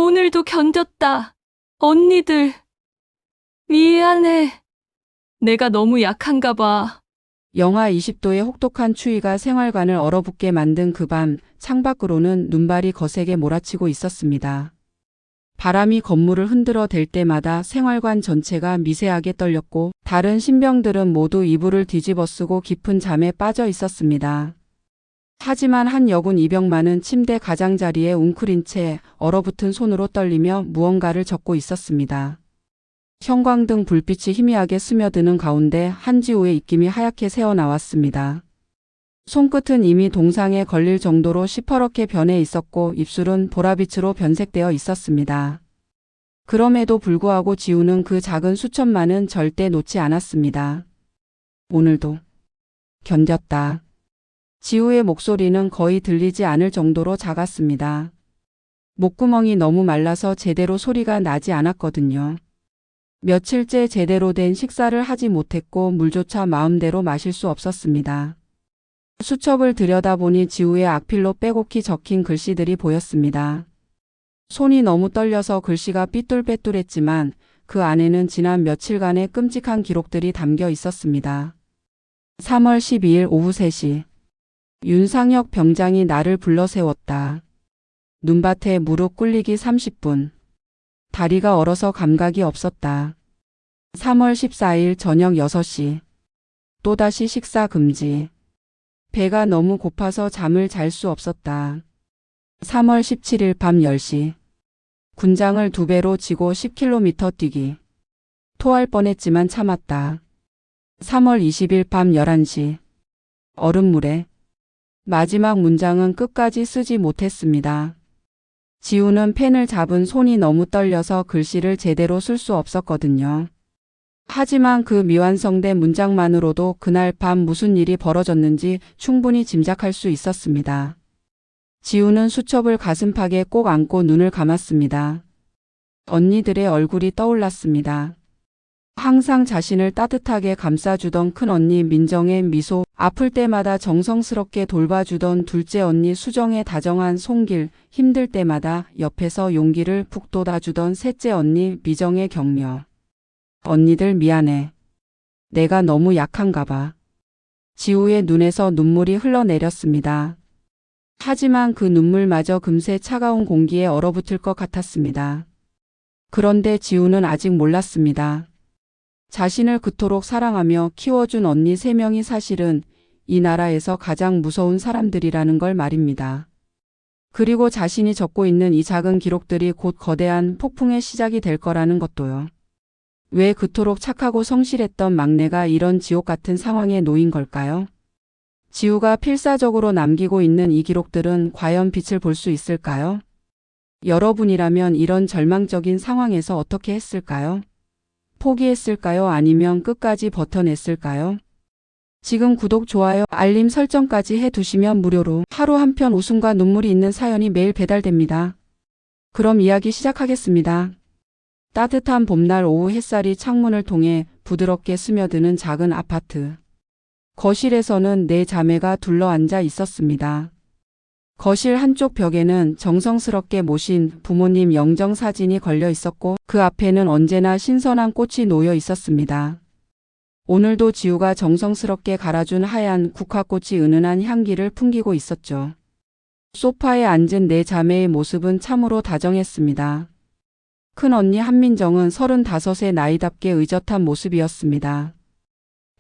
오늘도 견뎠다. 언니들, 미안해. 내가 너무 약한가 봐. 영하 20도의 혹독한 추위가 생활관을 얼어붙게 만든 그 밤, 창밖으로는 눈발이 거세게 몰아치고 있었습니다. 바람이 건물을 흔들어 댈 때마다 생활관 전체가 미세하게 떨렸고 다른 신병들은 모두 이불을 뒤집어쓰고 깊은 잠에 빠져 있었습니다. 하지만 한 여군 이병만은 침대 가장자리에 웅크린 채 얼어붙은 손으로 떨리며 무언가를 적고 있었습니다. 형광등 불빛이 희미하게 스며드는 가운데 한지우의 입김이 하얗게 새어나왔습니다. 손끝은 이미 동상에 걸릴 정도로 시퍼렇게 변해 있었고 입술은 보라빛으로 변색되어 있었습니다. 그럼에도 불구하고 지우는 그 작은 수천만은 절대 놓지 않았습니다. 오늘도 견뎠다. 지우의 목소리는 거의 들리지 않을 정도로 작았습니다. 목구멍이 너무 말라서 제대로 소리가 나지 않았거든요. 며칠째 제대로 된 식사를 하지 못했고 물조차 마음대로 마실 수 없었습니다. 수첩을 들여다보니 지우의 악필로 빼곡히 적힌 글씨들이 보였습니다. 손이 너무 떨려서 글씨가 삐뚤빼뚤했지만 그 안에는 지난 며칠간의 끔찍한 기록들이 담겨 있었습니다. 3월 12일 오후 3시. 윤상혁 병장이 나를 불러 세웠다. 눈밭에 무릎 꿇리기 30분. 다리가 얼어서 감각이 없었다. 3월 14일 저녁 6시. 또다시 식사 금지. 배가 너무 고파서 잠을 잘 수 없었다. 3월 17일 밤 10시. 군장을 2배로 지고 10km 뛰기. 토할 뻔했지만 참았다. 3월 20일 밤 11시. 얼음물에. 마지막 문장은 끝까지 쓰지 못했습니다. 지우는 펜을 잡은 손이 너무 떨려서 글씨를 제대로 쓸 수 없었거든요. 하지만 그 미완성된 문장만으로도 그날 밤 무슨 일이 벌어졌는지 충분히 짐작할 수 있었습니다. 지우는 수첩을 가슴팍에 꼭 안고 눈을 감았습니다. 언니들의 얼굴이 떠올랐습니다. 항상 자신을 따뜻하게 감싸주던 큰언니 민정의 미소, 아플 때마다 정성스럽게 돌봐주던 둘째 언니 수정의 다정한 손길, 힘들 때마다 옆에서 용기를 푹 돋아주던 셋째 언니 미정의 격려. 언니들 미안해. 내가 너무 약한가 봐. 지우의 눈에서 눈물이 흘러내렸습니다. 하지만 그 눈물마저 금세 차가운 공기에 얼어붙을 것 같았습니다. 그런데 지우는 아직 몰랐습니다. 자신을 그토록 사랑하며 키워준 언니 3명이 사실은 이 나라에서 가장 무서운 사람들이라는 걸 말입니다. 그리고 자신이 적고 있는 이 작은 기록들이 곧 거대한 폭풍의 시작이 될 거라는 것도요. 왜 그토록 착하고 성실했던 막내가 이런 지옥 같은 상황에 놓인 걸까요? 지우가 필사적으로 남기고 있는 이 기록들은 과연 빛을 볼 수 있을까요? 여러분이라면 이런 절망적인 상황에서 어떻게 했을까요? 포기했을까요? 아니면 끝까지 버텨냈을까요? 지금 구독, 좋아요, 알림 설정까지 해두시면 무료로 하루 한 편 웃음과 눈물이 있는 사연이 매일 배달됩니다. 그럼 이야기 시작하겠습니다. 따뜻한 봄날 오후 햇살이 창문을 통해 부드럽게 스며드는 작은 아파트. 거실에서는 4 자매가 둘러앉아 있었습니다. 거실 한쪽 벽에는 정성스럽게 모신 부모님 영정 사진이 걸려 있었고 그 앞에는 언제나 신선한 꽃이 놓여 있었습니다. 오늘도 지우가 정성스럽게 갈아준 하얀 국화꽃이 은은한 향기를 풍기고 있었죠. 소파에 앉은 4 자매의 모습은 참으로 다정했습니다. 큰언니 한민정은 35의 나이답게 의젓한 모습이었습니다.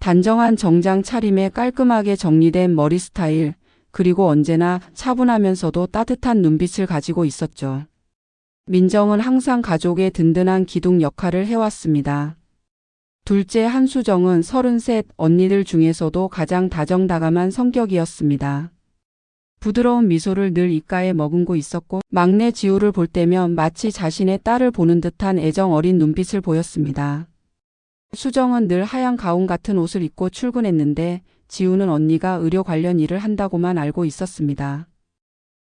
단정한 정장 차림에 깔끔하게 정리된 머리 스타일, 그리고 언제나 차분하면서도 따뜻한 눈빛을 가지고 있었죠. 민정은 항상 가족의 든든한 기둥 역할을 해왔습니다. 둘째 한수정은 33 언니들 중에서도 가장 다정다감한 성격이었습니다. 부드러운 미소를 늘 입가에 머금고 있었고 막내 지우를 볼 때면 마치 자신의 딸을 보는 듯한 애정 어린 눈빛을 보였습니다. 수정은 늘 하얀 가운 같은 옷을 입고 출근했는데 지우는 언니가 의료 관련 일을 한다고만 알고 있었습니다.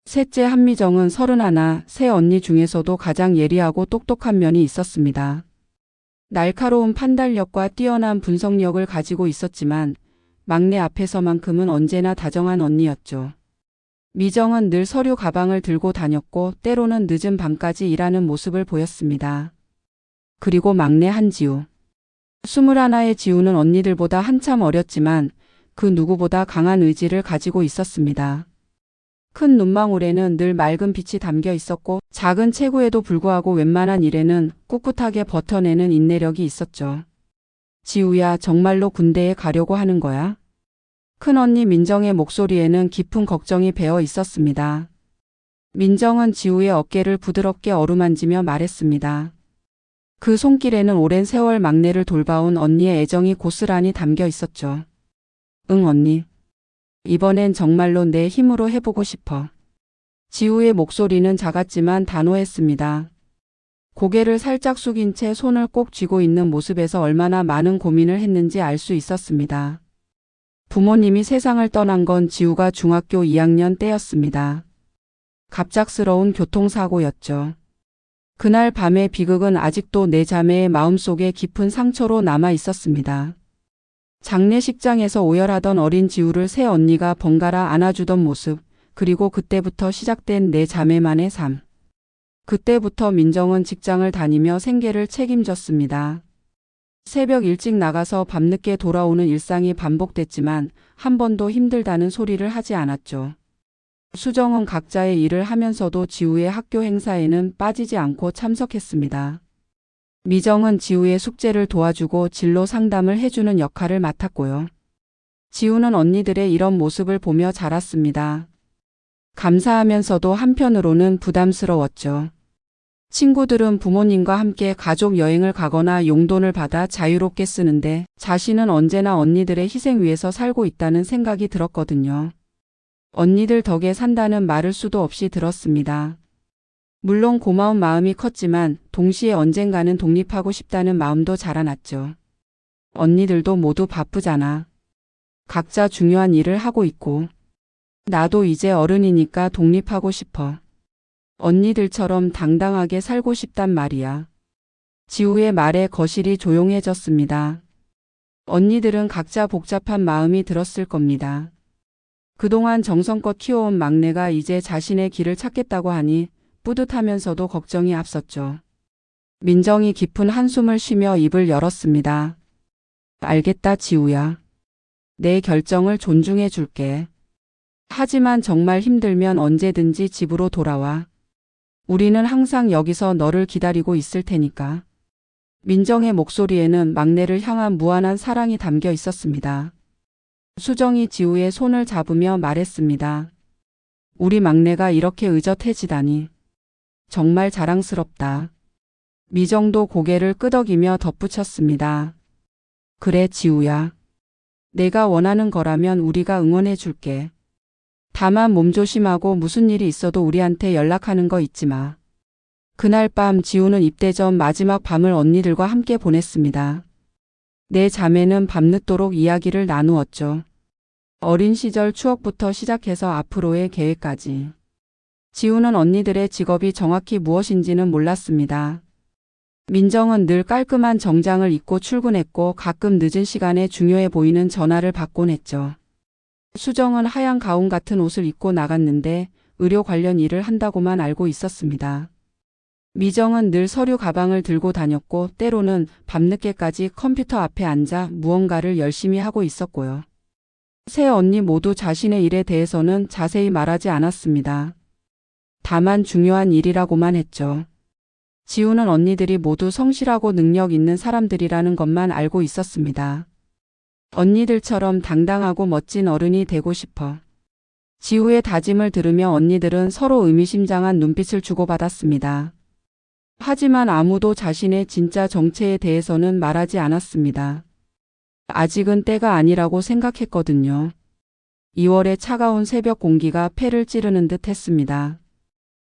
셋째 한미정은 31, 세 언니 중에서도 가장 예리하고 똑똑한 면이 있었습니다. 날카로운 판단력과 뛰어난 분석력을 가지고 있었지만 막내 앞에서만큼은 언제나 다정한 언니였죠. 미정은 늘 서류 가방을 들고 다녔고 때로는 늦은 밤까지 일하는 모습을 보였습니다. 그리고 막내 한지우. 21의 지우는 언니들보다 한참 어렸지만 그 누구보다 강한 의지를 가지고 있었습니다. 큰 눈망울에는 늘 맑은 빛이 담겨 있었고 작은 체구에도 불구하고 웬만한 일에는 꿋꿋하게 버텨내는 인내력이 있었죠. 지우야, 정말로 군대에 가려고 하는 거야? 큰언니 민정의 목소리에는 깊은 걱정이 배어 있었습니다. 민정은 지우의 어깨를 부드럽게 어루만지며 말했습니다. 그 손길에는 오랜 세월 막내를 돌봐온 언니의 애정이 고스란히 담겨 있었죠. 응, 언니. 이번엔 정말로 내 힘으로 해보고 싶어. 지우의 목소리는 작았지만 단호했습니다. 고개를 살짝 숙인 채 손을 꼭 쥐고 있는 모습에서 얼마나 많은 고민을 했는지 알 수 있었습니다. 부모님이 세상을 떠난 건 지우가 중학교 2학년 때였습니다. 갑작스러운 교통사고였죠. 그날 밤의 비극은 아직도 내 자매의 마음속에 깊은 상처로 남아 있었습니다. 장례식장에서 오열하던 어린 지우를 새 언니가 번갈아 안아주던 모습, 그리고 그때부터 시작된 내 자매만의 삶. 그때부터 민정은 직장을 다니며 생계를 책임졌습니다. 새벽 일찍 나가서 밤늦게 돌아오는 일상이 반복됐지만 한 번도 힘들다는 소리를 하지 않았죠. 수정은 각자의 일을 하면서도 지우의 학교 행사에는 빠지지 않고 참석했습니다. 미정은 지우의 숙제를 도와주고 진로 상담을 해주는 역할을 맡았고요. 지우는 언니들의 이런 모습을 보며 자랐습니다. 감사하면서도 한편으로는 부담스러웠죠. 친구들은 부모님과 함께 가족 여행을 가거나 용돈을 받아 자유롭게 쓰는데 자신은 언제나 언니들의 희생 위에서 살고 있다는 생각이 들었거든요. 언니들 덕에 산다는 말을 수도 없이 들었습니다. 물론 고마운 마음이 컸지만 동시에 언젠가는 독립하고 싶다는 마음도 자라났죠. 언니들도 모두 바쁘잖아. 각자 중요한 일을 하고 있고. 나도 이제 어른이니까 독립하고 싶어. 언니들처럼 당당하게 살고 싶단 말이야. 지우의 말에 거실이 조용해졌습니다. 언니들은 각자 복잡한 마음이 들었을 겁니다. 그동안 정성껏 키워온 막내가 이제 자신의 길을 찾겠다고 하니 뿌듯하면서도 걱정이 앞섰죠. 민정이 깊은 한숨을 쉬며 입을 열었습니다. 알겠다, 지우야. 내 결정을 존중해 줄게. 하지만 정말 힘들면 언제든지 집으로 돌아와. 우리는 항상 여기서 너를 기다리고 있을 테니까. 민정의 목소리에는 막내를 향한 무한한 사랑이 담겨 있었습니다. 수정이 지우의 손을 잡으며 말했습니다. 우리 막내가 이렇게 의젓해지다니. 정말 자랑스럽다. 미정도 고개를 끄덕이며 덧붙였습니다. 그래, 지우야. 내가 원하는 거라면 우리가 응원해 줄게. 다만 몸 조심하고 무슨 일이 있어도 우리한테 연락하는 거 잊지 마. 그날 밤 지우는 입대 전 마지막 밤을 언니들과 함께 보냈습니다. 내 자매는 밤늦도록 이야기를 나누었죠. 어린 시절 추억부터 시작해서 앞으로의 계획까지. 지우는 언니들의 직업이 정확히 무엇인지는 몰랐습니다. 민정은 늘 깔끔한 정장을 입고 출근했고 가끔 늦은 시간에 중요해 보이는 전화를 받곤 했죠. 수정은 하얀 가운 같은 옷을 입고 나갔는데 의료 관련 일을 한다고만 알고 있었습니다. 미정은 늘 서류 가방을 들고 다녔고 때로는 밤늦게까지 컴퓨터 앞에 앉아 무언가를 열심히 하고 있었고요. 세 언니 모두 자신의 일에 대해서는 자세히 말하지 않았습니다. 다만 중요한 일이라고만 했죠. 지우는 언니들이 모두 성실하고 능력 있는 사람들이라는 것만 알고 있었습니다. 언니들처럼 당당하고 멋진 어른이 되고 싶어. 지우의 다짐을 들으며 언니들은 서로 의미심장한 눈빛을 주고받았습니다. 하지만 아무도 자신의 진짜 정체에 대해서는 말하지 않았습니다. 아직은 때가 아니라고 생각했거든요. 2월의 차가운 새벽 공기가 폐를 찌르는 듯 했습니다.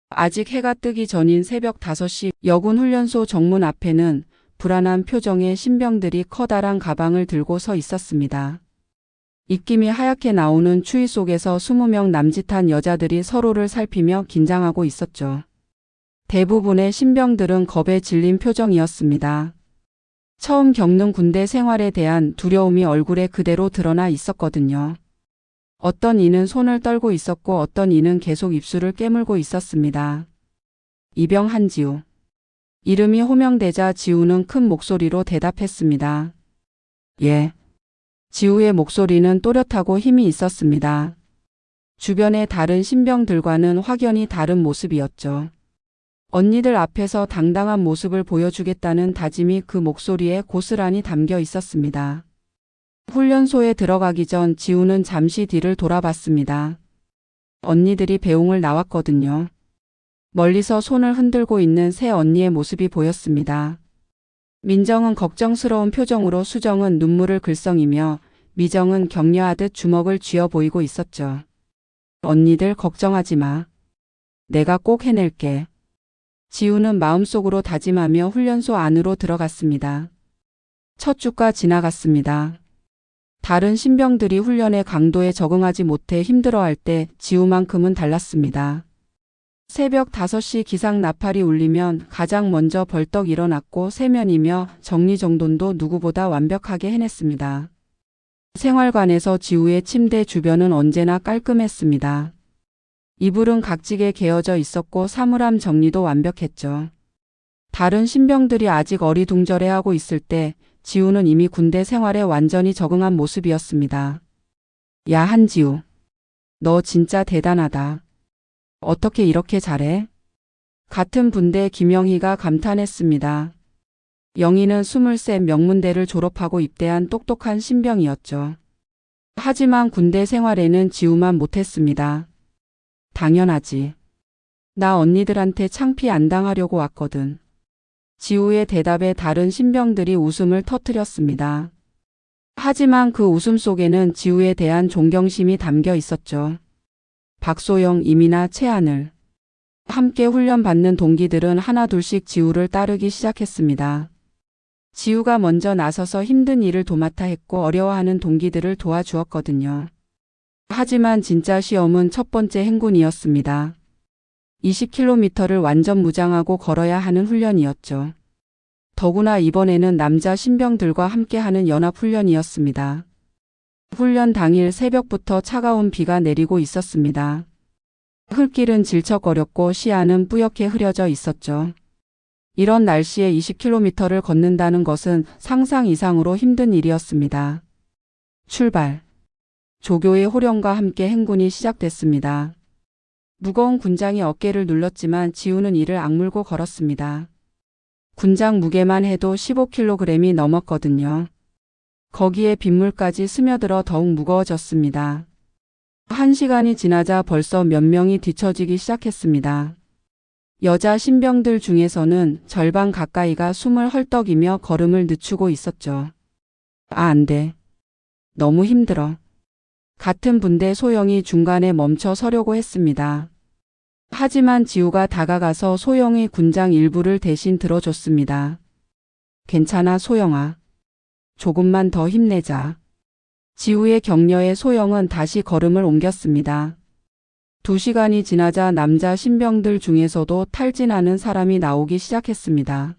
아직 해가 뜨기 전인 새벽 5시 여군 훈련소 정문 앞에는 불안한 표정의 신병들이 커다란 가방을 들고 서 있었습니다. 입김이 하얗게 나오는 추위 속에서 20명 남짓한 여자들이 서로를 살피며 긴장하고 있었죠. 대부분의 신병들은 겁에 질린 표정이었습니다. 처음 겪는 군대 생활에 대한 두려움이 얼굴에 그대로 드러나 있었거든요. 어떤 이는 손을 떨고 있었고 어떤 이는 계속 입술을 깨물고 있었습니다. 이병 한지우. 이름이 호명되자 지우는 큰 목소리로 대답했습니다. 예. 지우의 목소리는 또렷하고 힘이 있었습니다. 주변의 다른 신병들과는 확연히 다른 모습이었죠. 언니들 앞에서 당당한 모습을 보여주겠다는 다짐이 그 목소리에 고스란히 담겨 있었습니다. 훈련소에 들어가기 전 지우는 잠시 뒤를 돌아봤습니다. 언니들이 배웅을 나왔거든요. 멀리서 손을 흔들고 있는 새 언니의 모습이 보였습니다. 민정은 걱정스러운 표정으로 수정은 눈물을 글썽이며 미정은 격려하듯 주먹을 쥐어 보이고 있었죠. 언니들 걱정하지 마. 내가 꼭 해낼게. 지우는 마음속으로 다짐하며 훈련소 안으로 들어갔습니다. 첫 주가 지나갔습니다. 다른 신병들이 훈련의 강도에 적응하지 못해 힘들어할 때 지우만큼은 달랐습니다. 새벽 5시 기상 나팔이 울리면 가장 먼저 벌떡 일어났고 세면이며 정리정돈도 누구보다 완벽하게 해냈습니다. 생활관에서 지우의 침대 주변은 언제나 깔끔했습니다. 이불은 각지게 개어져 있었고 사물함 정리도 완벽했죠. 다른 신병들이 아직 어리둥절해하고 있을 때 지우는 이미 군대 생활에 완전히 적응한 모습이었습니다. 야, 한지우. 너 진짜 대단하다. 어떻게 이렇게 잘해? 같은 분대 김영희가 감탄했습니다. 영희는 23 명문대를 졸업하고 입대한 똑똑한 신병이었죠. 하지만 군대 생활에는 지우만 못했습니다. 당연하지. 나 언니들한테 창피 안 당하려고 왔거든. 지우의 대답에 다른 신병들이 웃음을 터뜨렸습니다. 하지만 그 웃음 속에는 지우에 대한 존경심이 담겨 있었죠. 박소영, 이민아, 최하늘. 함께 훈련받는 동기들은 하나둘씩 지우를 따르기 시작했습니다. 지우가 먼저 나서서 힘든 일을 도맡아 했고 어려워하는 동기들을 도와주었거든요. 하지만 진짜 시험은 첫 번째 행군이었습니다. 20km를 완전 무장하고 걸어야 하는 훈련이었죠. 더구나 이번에는 남자 신병들과 함께하는 연합훈련이었습니다. 훈련 당일 새벽부터 차가운 비가 내리고 있었습니다. 흙길은 질척거렸고 시야는 뿌옇게 흐려져 있었죠. 이런 날씨에 20km를 걷는다는 것은 상상 이상으로 힘든 일이었습니다. 출발. 조교의 호령과 함께 행군이 시작됐습니다. 무거운 군장이 어깨를 눌렀지만 지우는 이를 악물고 걸었습니다. 군장 무게만 해도 15kg이 넘었거든요. 거기에 빗물까지 스며들어 더욱 무거워졌습니다. 1시간이 지나자 벌써 몇 명이 뒤처지기 시작했습니다. 여자 신병들 중에서는 절반 가까이가 숨을 헐떡이며 걸음을 늦추고 있었죠. 안 돼. 너무 힘들어. 같은 분대 소영이 중간에 멈춰 서려고 했습니다. 하지만 지우가 다가가서 소영의 군장 일부를 대신 들어줬습니다. 괜찮아, 소영아. 조금만 더 힘내자. 지우의 격려에 소영은 다시 걸음을 옮겼습니다. 2시간이 지나자 남자 신병들 중에서도 탈진하는 사람이 나오기 시작했습니다.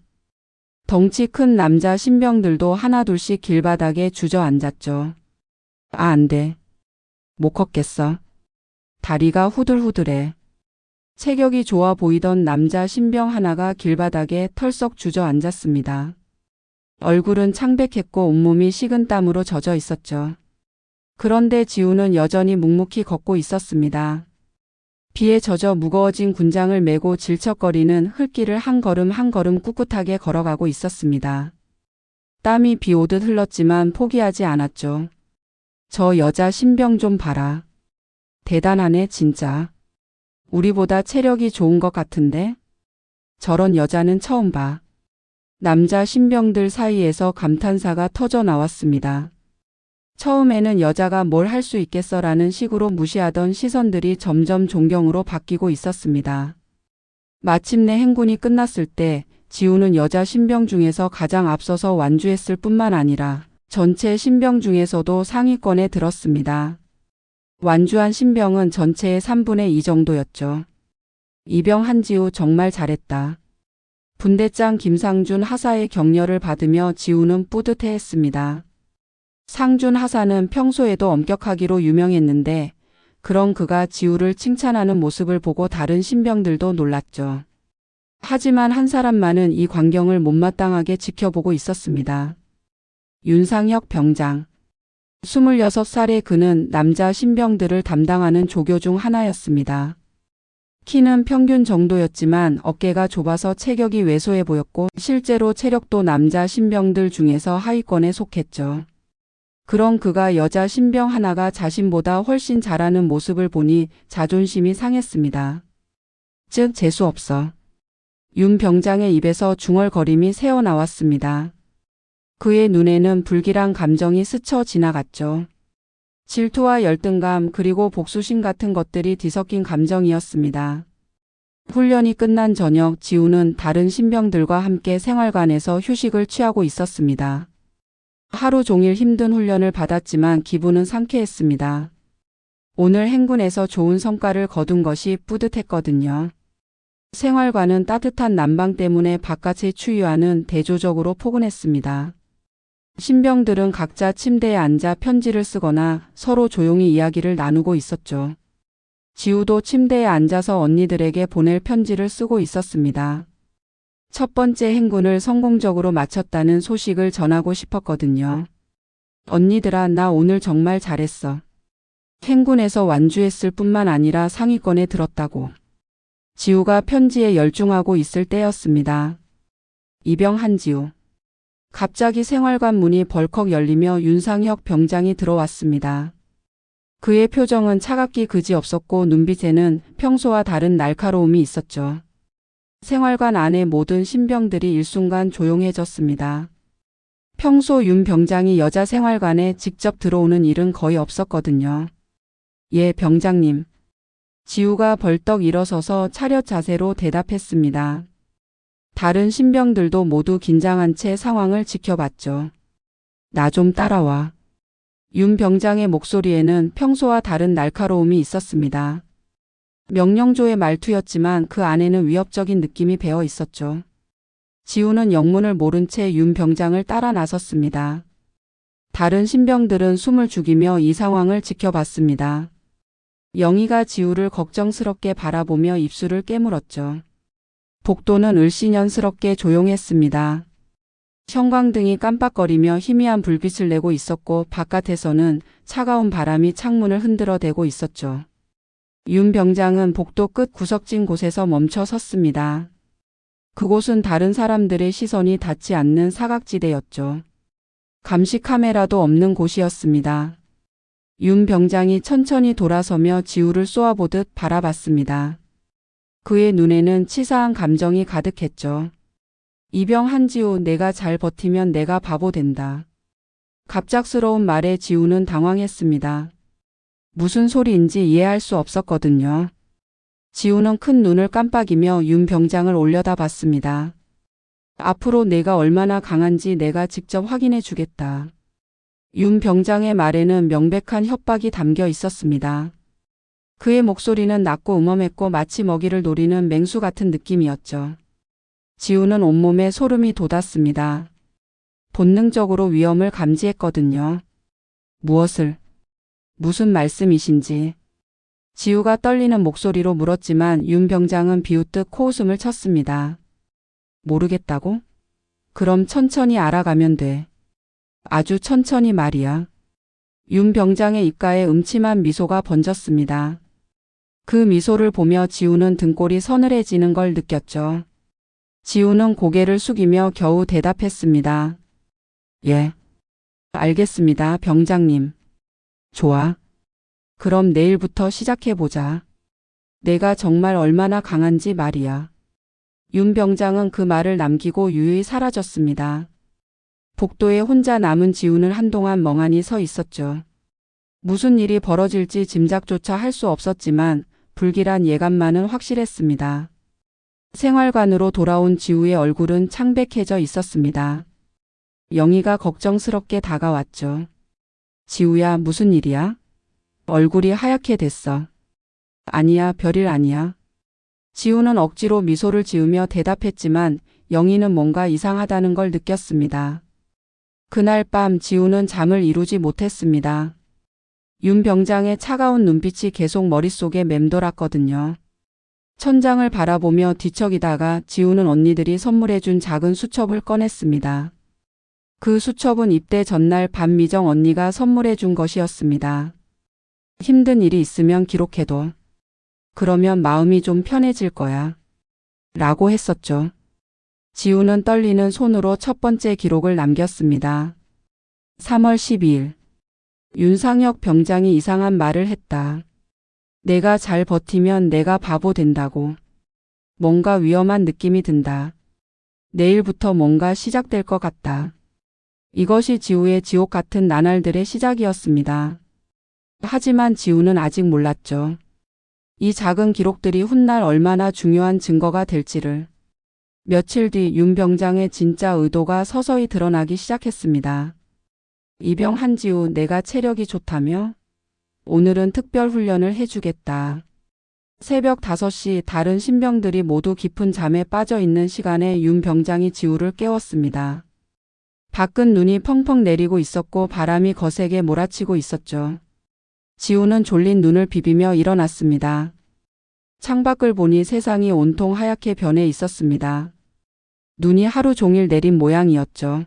덩치 큰 남자 신병들도 하나둘씩 길바닥에 주저앉았죠. 안 돼. 못 걷겠어. 다리가 후들후들해. 체격이 좋아 보이던 남자 신병 하나가 길바닥에 털썩 주저앉았습니다. 얼굴은 창백했고 온몸이 식은 땀으로 젖어 있었죠. 그런데 지우는 여전히 묵묵히 걷고 있었습니다. 비에 젖어 무거워진 군장을 메고 질척거리는 흙길을 한 걸음 한 걸음 꿋꿋하게 걸어가고 있었습니다. 땀이 비 오듯 흘렀지만 포기하지 않았죠. 저 여자 신병 좀 봐라. 대단하네, 진짜. 우리보다 체력이 좋은 것 같은데? 저런 여자는 처음 봐. 남자 신병들 사이에서 감탄사가 터져 나왔습니다. 처음에는 여자가 뭘 할 수 있겠어라는 식으로 무시하던 시선들이 점점 존경으로 바뀌고 있었습니다. 마침내 행군이 끝났을 때 지우는 여자 신병 중에서 가장 앞서서 완주했을 뿐만 아니라 전체 신병 중에서도 상위권에 들었습니다. 완주한 신병은 전체의 3분의 2 정도였죠. 이병 한지우 정말 잘했다. 분대장 김상준 하사의 격려를 받으며 지우는 뿌듯해했습니다. 상준 하사는 평소에도 엄격하기로 유명했는데 그런 그가 지우를 칭찬하는 모습을 보고 다른 신병들도 놀랐죠. 하지만 한 사람만은 이 광경을 못마땅하게 지켜보고 있었습니다. 윤상혁 병장. 26살의 그는 남자 신병들을 담당하는 조교 중 하나였습니다. 키는 평균 정도였지만 어깨가 좁아서 체격이 왜소해 보였고 실제로 체력도 남자 신병들 중에서 하위권에 속했죠. 그런 그가 여자 신병 하나가 자신보다 훨씬 잘하는 모습을 보니 자존심이 상했습니다. 즉 재수없어. 윤 병장의 입에서 중얼거림이 새어나왔습니다. 그의 눈에는 불길한 감정이 스쳐 지나갔죠. 질투와 열등감 그리고 복수심 같은 것들이 뒤섞인 감정이었습니다. 훈련이 끝난 저녁 지우는 다른 신병들과 함께 생활관에서 휴식을 취하고 있었습니다. 하루 종일 힘든 훈련을 받았지만 기분은 상쾌했습니다. 오늘 행군에서 좋은 성과를 거둔 것이 뿌듯했거든요. 생활관은 따뜻한 난방 때문에 바깥의 추위와는 대조적으로 포근했습니다. 신병들은 각자 침대에 앉아 편지를 쓰거나 서로 조용히 이야기를 나누고 있었죠. 지우도 침대에 앉아서 언니들에게 보낼 편지를 쓰고 있었습니다. 첫 번째 행군을 성공적으로 마쳤다는 소식을 전하고 싶었거든요. 언니들아, 나 오늘 정말 잘했어. 행군에서 완주했을 뿐만 아니라 상위권에 들었다고. 지우가 편지에 열중하고 있을 때였습니다. 이병 한지우. 갑자기 생활관 문이 벌컥 열리며 윤상혁 병장이 들어왔습니다. 그의 표정은 차갑기 그지없었고 눈빛에는 평소와 다른 날카로움이 있었죠. 생활관 안의 모든 신병들이 일순간 조용해졌습니다. 평소 윤 병장이 여자 생활관에 직접 들어오는 일은 거의 없었거든요. 예, 병장님. 지우가 벌떡 일어서서 차렷 자세로 대답했습니다. 다른 신병들도 모두 긴장한 채 상황을 지켜봤죠. 나 좀 따라와. 윤 병장의 목소리에는 평소와 다른 날카로움이 있었습니다. 명령조의 말투였지만 그 안에는 위협적인 느낌이 배어 있었죠. 지우는 영문을 모른 채 윤 병장을 따라 나섰습니다. 다른 신병들은 숨을 죽이며 이 상황을 지켜봤습니다. 영희가 지우를 걱정스럽게 바라보며 입술을 깨물었죠. 복도는 을씨년스럽게 조용했습니다. 형광등이 깜빡거리며 희미한 불빛을 내고 있었고 바깥에서는 차가운 바람이 창문을 흔들어 대고 있었죠. 윤 병장은 복도 끝 구석진 곳에서 멈춰 섰습니다. 그곳은 다른 사람들의 시선이 닿지 않는 사각지대였죠. 감시 카메라도 없는 곳이었습니다. 윤 병장이 천천히 돌아서며 지우를 쏘아보듯 바라봤습니다. 그의 눈에는 치사한 감정이 가득했죠. 이병 한지우, 내가 잘 버티면 내가 바보 된다. 갑작스러운 말에 지우는 당황했습니다. 무슨 소리인지 이해할 수 없었거든요. 지우는 큰 눈을 깜빡이며 윤 병장을 올려다봤습니다. 앞으로 내가 얼마나 강한지 내가 직접 확인해 주겠다. 윤 병장의 말에는 명백한 협박이 담겨 있었습니다. 그의 목소리는 낮고 음험했고 마치 먹이를 노리는 맹수 같은 느낌이었죠. 지우는 온몸에 소름이 돋았습니다. 본능적으로 위험을 감지했거든요. 무엇을? 무슨 말씀이신지. 지우가 떨리는 목소리로 물었지만 윤 병장은 비웃듯 코웃음을 쳤습니다. 모르겠다고? 그럼 천천히 알아가면 돼. 아주 천천히 말이야. 윤 병장의 입가에 음침한 미소가 번졌습니다. 그 미소를 보며 지우는 등골이 서늘해지는 걸 느꼈죠. 지우는 고개를 숙이며 겨우 대답했습니다. 예. 알겠습니다, 병장님. 좋아. 그럼 내일부터 시작해보자. 내가 정말 얼마나 강한지 말이야. 윤 병장은 그 말을 남기고 유유히 사라졌습니다. 복도에 혼자 남은 지우는 한동안 멍하니 서 있었죠. 무슨 일이 벌어질지 짐작조차 할 수 없었지만 불길한 예감만은 확실했습니다. 생활관으로 돌아온 지우의 얼굴은 창백해져 있었습니다. 영희가 걱정스럽게 다가왔죠. 지우야, 무슨 일이야? 얼굴이 하얗게 됐어. 아니야, 별일 아니야. 지우는 억지로 미소를 지으며 대답했지만 영희는 뭔가 이상하다는 걸 느꼈습니다. 그날 밤 지우는 잠을 이루지 못했습니다. 윤 병장의 차가운 눈빛이 계속 머릿속에 맴돌았거든요. 천장을 바라보며 뒤척이다가 지우는 언니들이 선물해준 작은 수첩을 꺼냈습니다. 그 수첩은 입대 전날 반미정 언니가 선물해준 것이었습니다. 힘든 일이 있으면 기록해둬. 그러면 마음이 좀 편해질 거야. 라고 했었죠. 지우는 떨리는 손으로 첫 번째 기록을 남겼습니다. 3월 12일. 윤상혁 병장이 이상한 말을 했다. 내가 잘 버티면 내가 바보 된다고. 뭔가 위험한 느낌이 든다. 내일부터 뭔가 시작될 것 같다. 이것이 지우의 지옥 같은 나날들의 시작이었습니다. 하지만 지우는 아직 몰랐죠. 이 작은 기록들이 훗날 얼마나 중요한 증거가 될지를. 며칠 뒤 윤 병장의 진짜 의도가 서서히 드러나기 시작했습니다. 이병 한지우, 내가 체력이 좋다며? 오늘은 특별 훈련을 해주겠다. 새벽 5시 다른 신병들이 모두 깊은 잠에 빠져 있는 시간에 윤 병장이 지우를 깨웠습니다. 밖은 눈이 펑펑 내리고 있었고 바람이 거세게 몰아치고 있었죠. 지우는 졸린 눈을 비비며 일어났습니다. 창밖을 보니 세상이 온통 하얗게 변해 있었습니다. 눈이 하루 종일 내린 모양이었죠.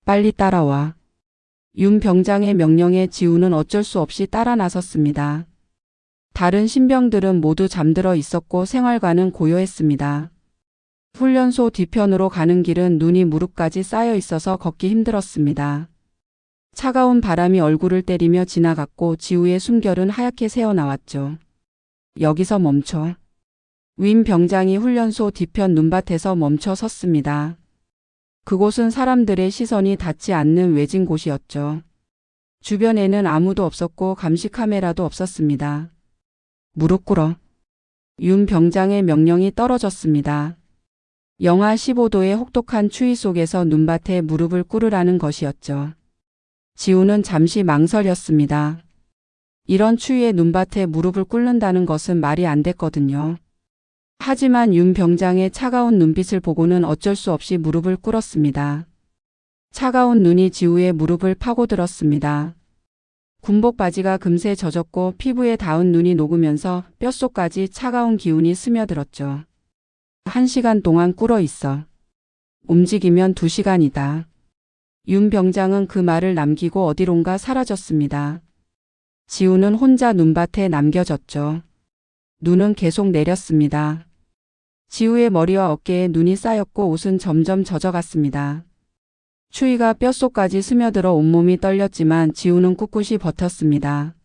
빨리 따라와. 윤 병장의 명령에 지우는 어쩔 수 없이 따라 나섰습니다. 다른 신병들은 모두 잠들어 있었고 생활관은 고요했습니다. 훈련소 뒤편으로 가는 길은 눈이 무릎까지 쌓여 있어서 걷기 힘들었습니다. 차가운 바람이 얼굴을 때리며 지나갔고 지우의 숨결은 하얗게 새어나왔죠. 여기서 멈춰. 윤 병장이 훈련소 뒤편 눈밭에서 멈춰 섰습니다. 그곳은 사람들의 시선이 닿지 않는 외진 곳이었죠. 주변에는 아무도 없었고 감시 카메라도 없었습니다. 무릎 꿇어. 윤 병장의 명령이 떨어졌습니다. 영하 15도의 혹독한 추위 속에서 눈밭에 무릎을 꿇으라는 것이었죠. 지우는 잠시 망설였습니다. 이런 추위에 눈밭에 무릎을 꿇는다는 것은 말이 안 됐거든요. 하지만 윤 병장의 차가운 눈빛을 보고는 어쩔 수 없이 무릎을 꿇었습니다. 차가운 눈이 지우의 무릎을 파고들었습니다. 군복 바지가 금세 젖었고 피부에 닿은 눈이 녹으면서 뼛속까지 차가운 기운이 스며들었죠. 1시간 동안 꿇어 있어. 움직이면 2시간이다. 윤 병장은 그 말을 남기고 어디론가 사라졌습니다. 지우는 혼자 눈밭에 남겨졌죠. 눈은 계속 내렸습니다. 지우의 머리와 어깨에 눈이 쌓였고 옷은 점점 젖어갔습니다. 추위가 뼛속까지 스며들어 온몸이 떨렸지만 지우는 꿋꿋이 버텼습니다.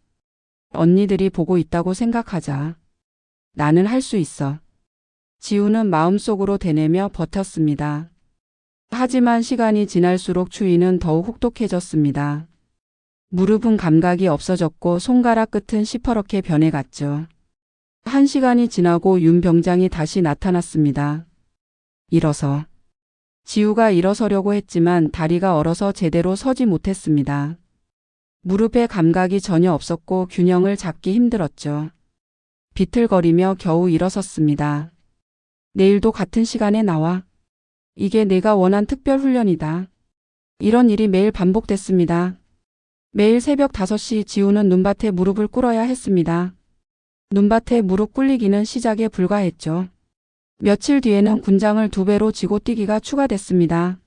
언니들이 보고 있다고 생각하자. 나는 할 수 있어. 지우는 마음속으로 되뇌며 버텼습니다. 하지만 시간이 지날수록 추위는 더욱 혹독해졌습니다. 무릎은 감각이 없어졌고 손가락 끝은 시퍼렇게 변해갔죠. 1시간이 지나고 윤 병장이 다시 나타났습니다. 일어서. 지우가 일어서려고 했지만 다리가 얼어서 제대로 서지 못했습니다. 무릎에 감각이 전혀 없었고 균형을 잡기 힘들었죠. 비틀거리며 겨우 일어섰습니다. 내일도 같은 시간에 나와. 이게 내가 원한 특별 훈련이다. 이런 일이 매일 반복됐습니다. 매일 새벽 5시 지우는 눈밭에 무릎을 꿇어야 했습니다. 눈밭에 무릎 꿇리기는 시작에 불과했죠. 며칠 뒤에는 군장을 2배로 쥐고 뛰기가 추가됐습니다.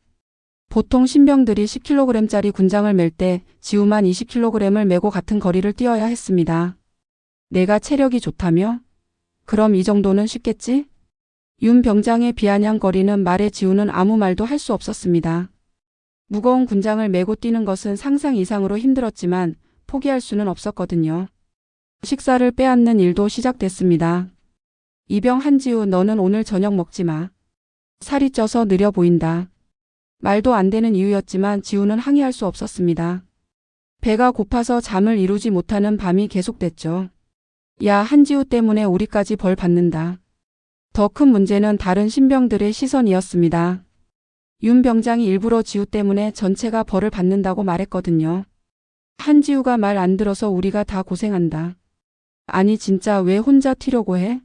보통 신병들이 10kg짜리 군장을 맬 때 지우만 20kg을 메고 같은 거리를 뛰어야 했습니다. 내가 체력이 좋다며? 그럼 이 정도는 쉽겠지? 윤 병장의 비아냥거리는 말에 지우는 아무 말도 할 수 없었습니다. 무거운 군장을 메고 뛰는 것은 상상 이상으로 힘들었지만 포기할 수는 없었거든요. 식사를 빼앗는 일도 시작됐습니다. 이병 한지우, 너는 오늘 저녁 먹지 마. 살이 쪄서 느려 보인다. 말도 안 되는 이유였지만 지우는 항의할 수 없었습니다. 배가 고파서 잠을 이루지 못하는 밤이 계속됐죠. 야, 한지우 때문에 우리까지 벌 받는다. 더 큰 문제는 다른 신병들의 시선이었습니다. 윤 병장이 일부러 지우 때문에 전체가 벌을 받는다고 말했거든요. 한지우가 말 안 들어서 우리가 다 고생한다. 아니 진짜 왜 혼자 튀려고 해?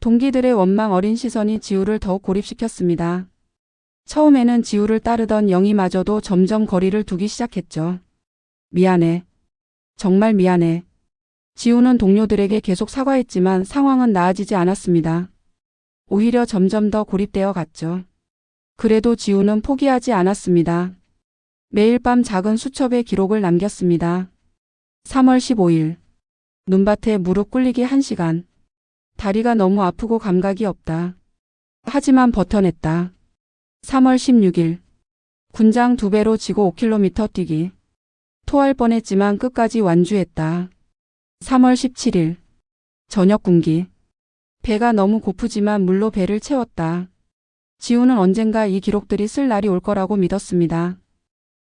동기들의 원망 어린 시선이 지우를 더욱 고립시켰습니다. 처음에는 지우를 따르던 영희마저도 점점 거리를 두기 시작했죠. 미안해. 정말 미안해. 지우는 동료들에게 계속 사과했지만 상황은 나아지지 않았습니다. 오히려 점점 더 고립되어 갔죠. 그래도 지우는 포기하지 않았습니다. 매일 밤 작은 수첩에 기록을 남겼습니다. 3월 15일. 눈밭에 무릎 꿇리기 1시간. 다리가 너무 아프고 감각이 없다. 하지만 버텨냈다. 3월 16일. 군장 2배로 지고 5km 뛰기. 토할 뻔했지만 끝까지 완주했다. 3월 17일. 저녁 군기. 배가 너무 고프지만 물로 배를 채웠다. 지우는 언젠가 이 기록들이 쓸 날이 올 거라고 믿었습니다.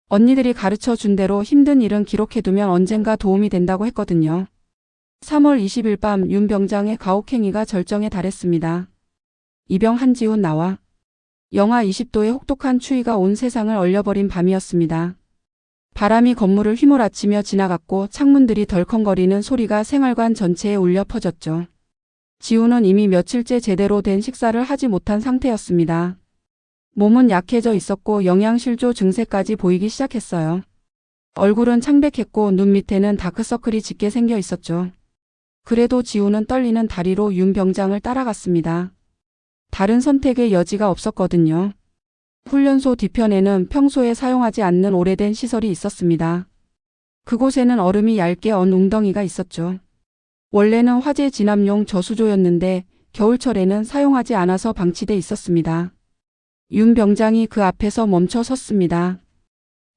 언니들이 가르쳐 준 대로 힘든 일은 기록해두면 언젠가 도움이 된다고 했거든요. 3월 20일 밤 윤 병장의 가혹행위가 절정에 달했습니다. 이병 한지훈 나와. 영하 20도의 혹독한 추위가 온 세상을 얼려버린 밤이었습니다. 바람이 건물을 휘몰아치며 지나갔고 창문들이 덜컹거리는 소리가 생활관 전체에 울려 퍼졌죠. 지우는 이미 며칠째 제대로 된 식사를 하지 못한 상태였습니다. 몸은 약해져 있었고 영양실조 증세까지 보이기 시작했어요. 얼굴은 창백했고 눈 밑에는 다크서클이 짙게 생겨 있었죠. 그래도 지우는 떨리는 다리로 윤 병장을 따라갔습니다. 다른 선택의 여지가 없었거든요. 훈련소 뒤편에는 평소에 사용하지 않는 오래된 시설이 있었습니다. 그곳에는 얼음이 얇게 언 웅덩이가 있었죠. 원래는 화재 진압용 저수조였는데 겨울철에는 사용하지 않아서 방치돼 있었습니다. 윤 병장이 그 앞에서 멈춰 섰습니다.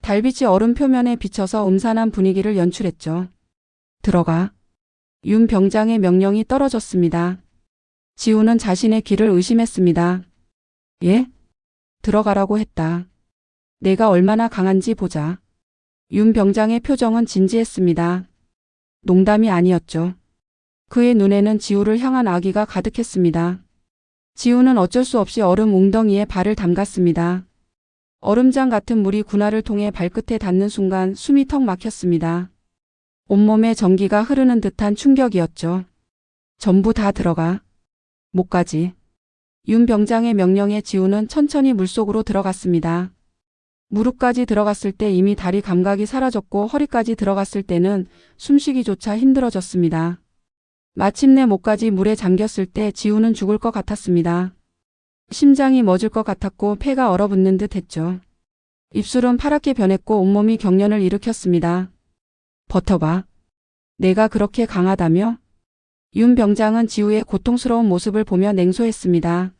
달빛이 얼음 표면에 비쳐서 음산한 분위기를 연출했죠. 들어가. 윤 병장의 명령이 떨어졌습니다. 지우는 자신의 귀를 의심했습니다. 예? 들어가라고 했다. 내가 얼마나 강한지 보자. 윤 병장의 표정은 진지했습니다. 농담이 아니었죠. 그의 눈에는 지우를 향한 악의가 가득했습니다. 지우는 어쩔 수 없이 얼음 웅덩이에 발을 담갔습니다. 얼음장 같은 물이 군화를 통해 발끝에 닿는 순간 숨이 턱 막혔습니다. 온몸에 전기가 흐르는 듯한 충격이었죠. 전부 다 들어가. 목까지. 윤 병장의 명령에 지우는 천천히 물속으로 들어갔습니다. 무릎까지 들어갔을 때 이미 다리 감각이 사라졌고 허리까지 들어갔을 때는 숨쉬기조차 힘들어졌습니다. 마침내 목까지 물에 잠겼을 때 지우는 죽을 것 같았습니다. 심장이 멎을 것 같았고 폐가 얼어붙는 듯 했죠. 입술은 파랗게 변했고 온몸이 경련을 일으켰습니다. 버텨봐. 내가 그렇게 강하다며? 윤 병장은 지우의 고통스러운 모습을 보며 냉소했습니다.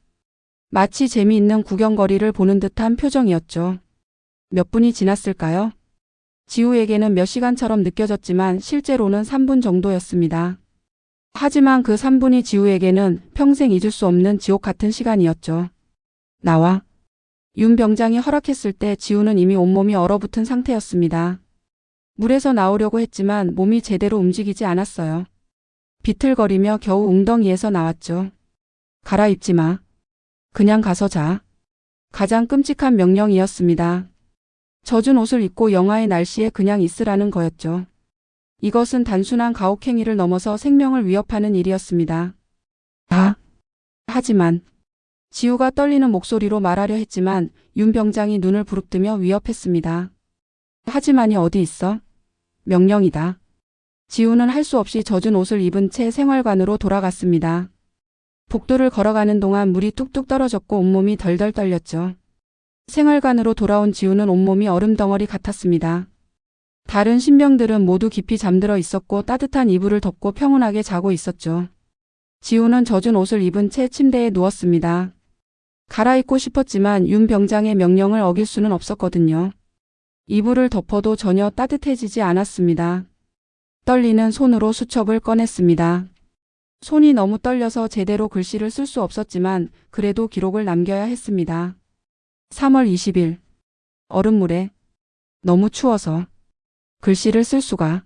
마치 재미있는 구경거리를 보는 듯한 표정이었죠. 몇 분이 지났을까요? 지우에게는 몇 시간처럼 느껴졌지만 실제로는 3분 정도였습니다. 하지만 그 3분이 지우에게는 평생 잊을 수 없는 지옥 같은 시간이었죠. 나와. 윤 병장이 허락했을 때 지우는 이미 온몸이 얼어붙은 상태였습니다. 물에서 나오려고 했지만 몸이 제대로 움직이지 않았어요. 비틀거리며 겨우 웅덩이에서 나왔죠. 갈아입지 마. 그냥 가서 자. 가장 끔찍한 명령이었습니다. 젖은 옷을 입고 영하의 날씨에 그냥 있으라는 거였죠. 이것은 단순한 가혹행위를 넘어서 생명을 위협하는 일이었습니다. 하지만 지우가 떨리는 목소리로 말하려 했지만 윤 병장이 눈을 부릅뜨며 위협했습니다. 하지만이 어디 있어? 명령이다. 지우는 할 수 없이 젖은 옷을 입은 채 생활관으로 돌아갔습니다. 복도를 걸어가는 동안 물이 뚝뚝 떨어졌고 온몸이 덜덜 떨렸죠. 생활관으로 돌아온 지우는 온몸이 얼음덩어리 같았습니다. 다른 신병들은 모두 깊이 잠들어 있었고 따뜻한 이불을 덮고 평온하게 자고 있었죠. 지우는 젖은 옷을 입은 채 침대에 누웠습니다. 갈아입고 싶었지만 윤 병장의 명령을 어길 수는 없었거든요. 이불을 덮어도 전혀 따뜻해지지 않았습니다. 떨리는 손으로 수첩을 꺼냈습니다. 손이 너무 떨려서 제대로 글씨를 쓸 수 없었지만 그래도 기록을 남겨야 했습니다. 3월 20일. 얼음물에. 너무 추워서. 글씨를 쓸 수가.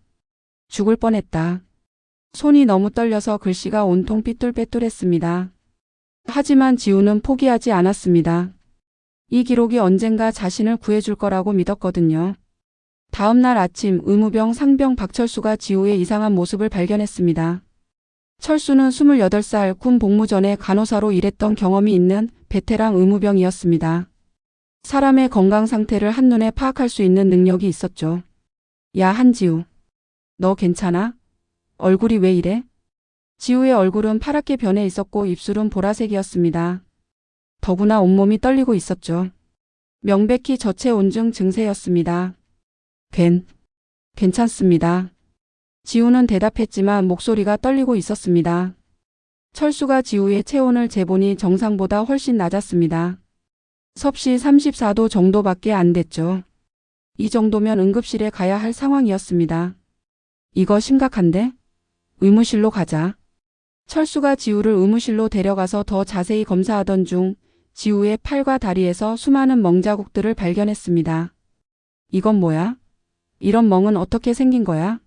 죽을 뻔했다. 손이 너무 떨려서 글씨가 온통 삐뚤빼뚤했습니다. 하지만 지우는 포기하지 않았습니다. 이 기록이 언젠가 자신을 구해줄 거라고 믿었거든요. 다음 날 아침 의무병 상병 박철수가 지우의 이상한 모습을 발견했습니다. 철수는 28살 군 복무 전에 간호사로 일했던 경험이 있는 베테랑 의무병이었습니다. 사람의 건강 상태를 한눈에 파악할 수 있는 능력이 있었죠. 야 한지우. 너 괜찮아? 얼굴이 왜 이래? 지우의 얼굴은 파랗게 변해 있었고 입술은 보라색이었습니다. 더구나 온몸이 떨리고 있었죠. 명백히 저체온증 증세였습니다. 괜찮습니다. 지우는 대답했지만 목소리가 떨리고 있었습니다. 철수가 지우의 체온을 재보니 정상보다 훨씬 낮았습니다. 섭씨 34도 정도밖에 안 됐죠. 이 정도면 응급실에 가야 할 상황이었습니다. 이거 심각한데? 의무실로 가자. 철수가 지우를 의무실로 데려가서 더 자세히 검사하던 중 지우의 팔과 다리에서 수많은 멍자국들을 발견했습니다. 이건 뭐야? 이런 멍은 어떻게 생긴 거야?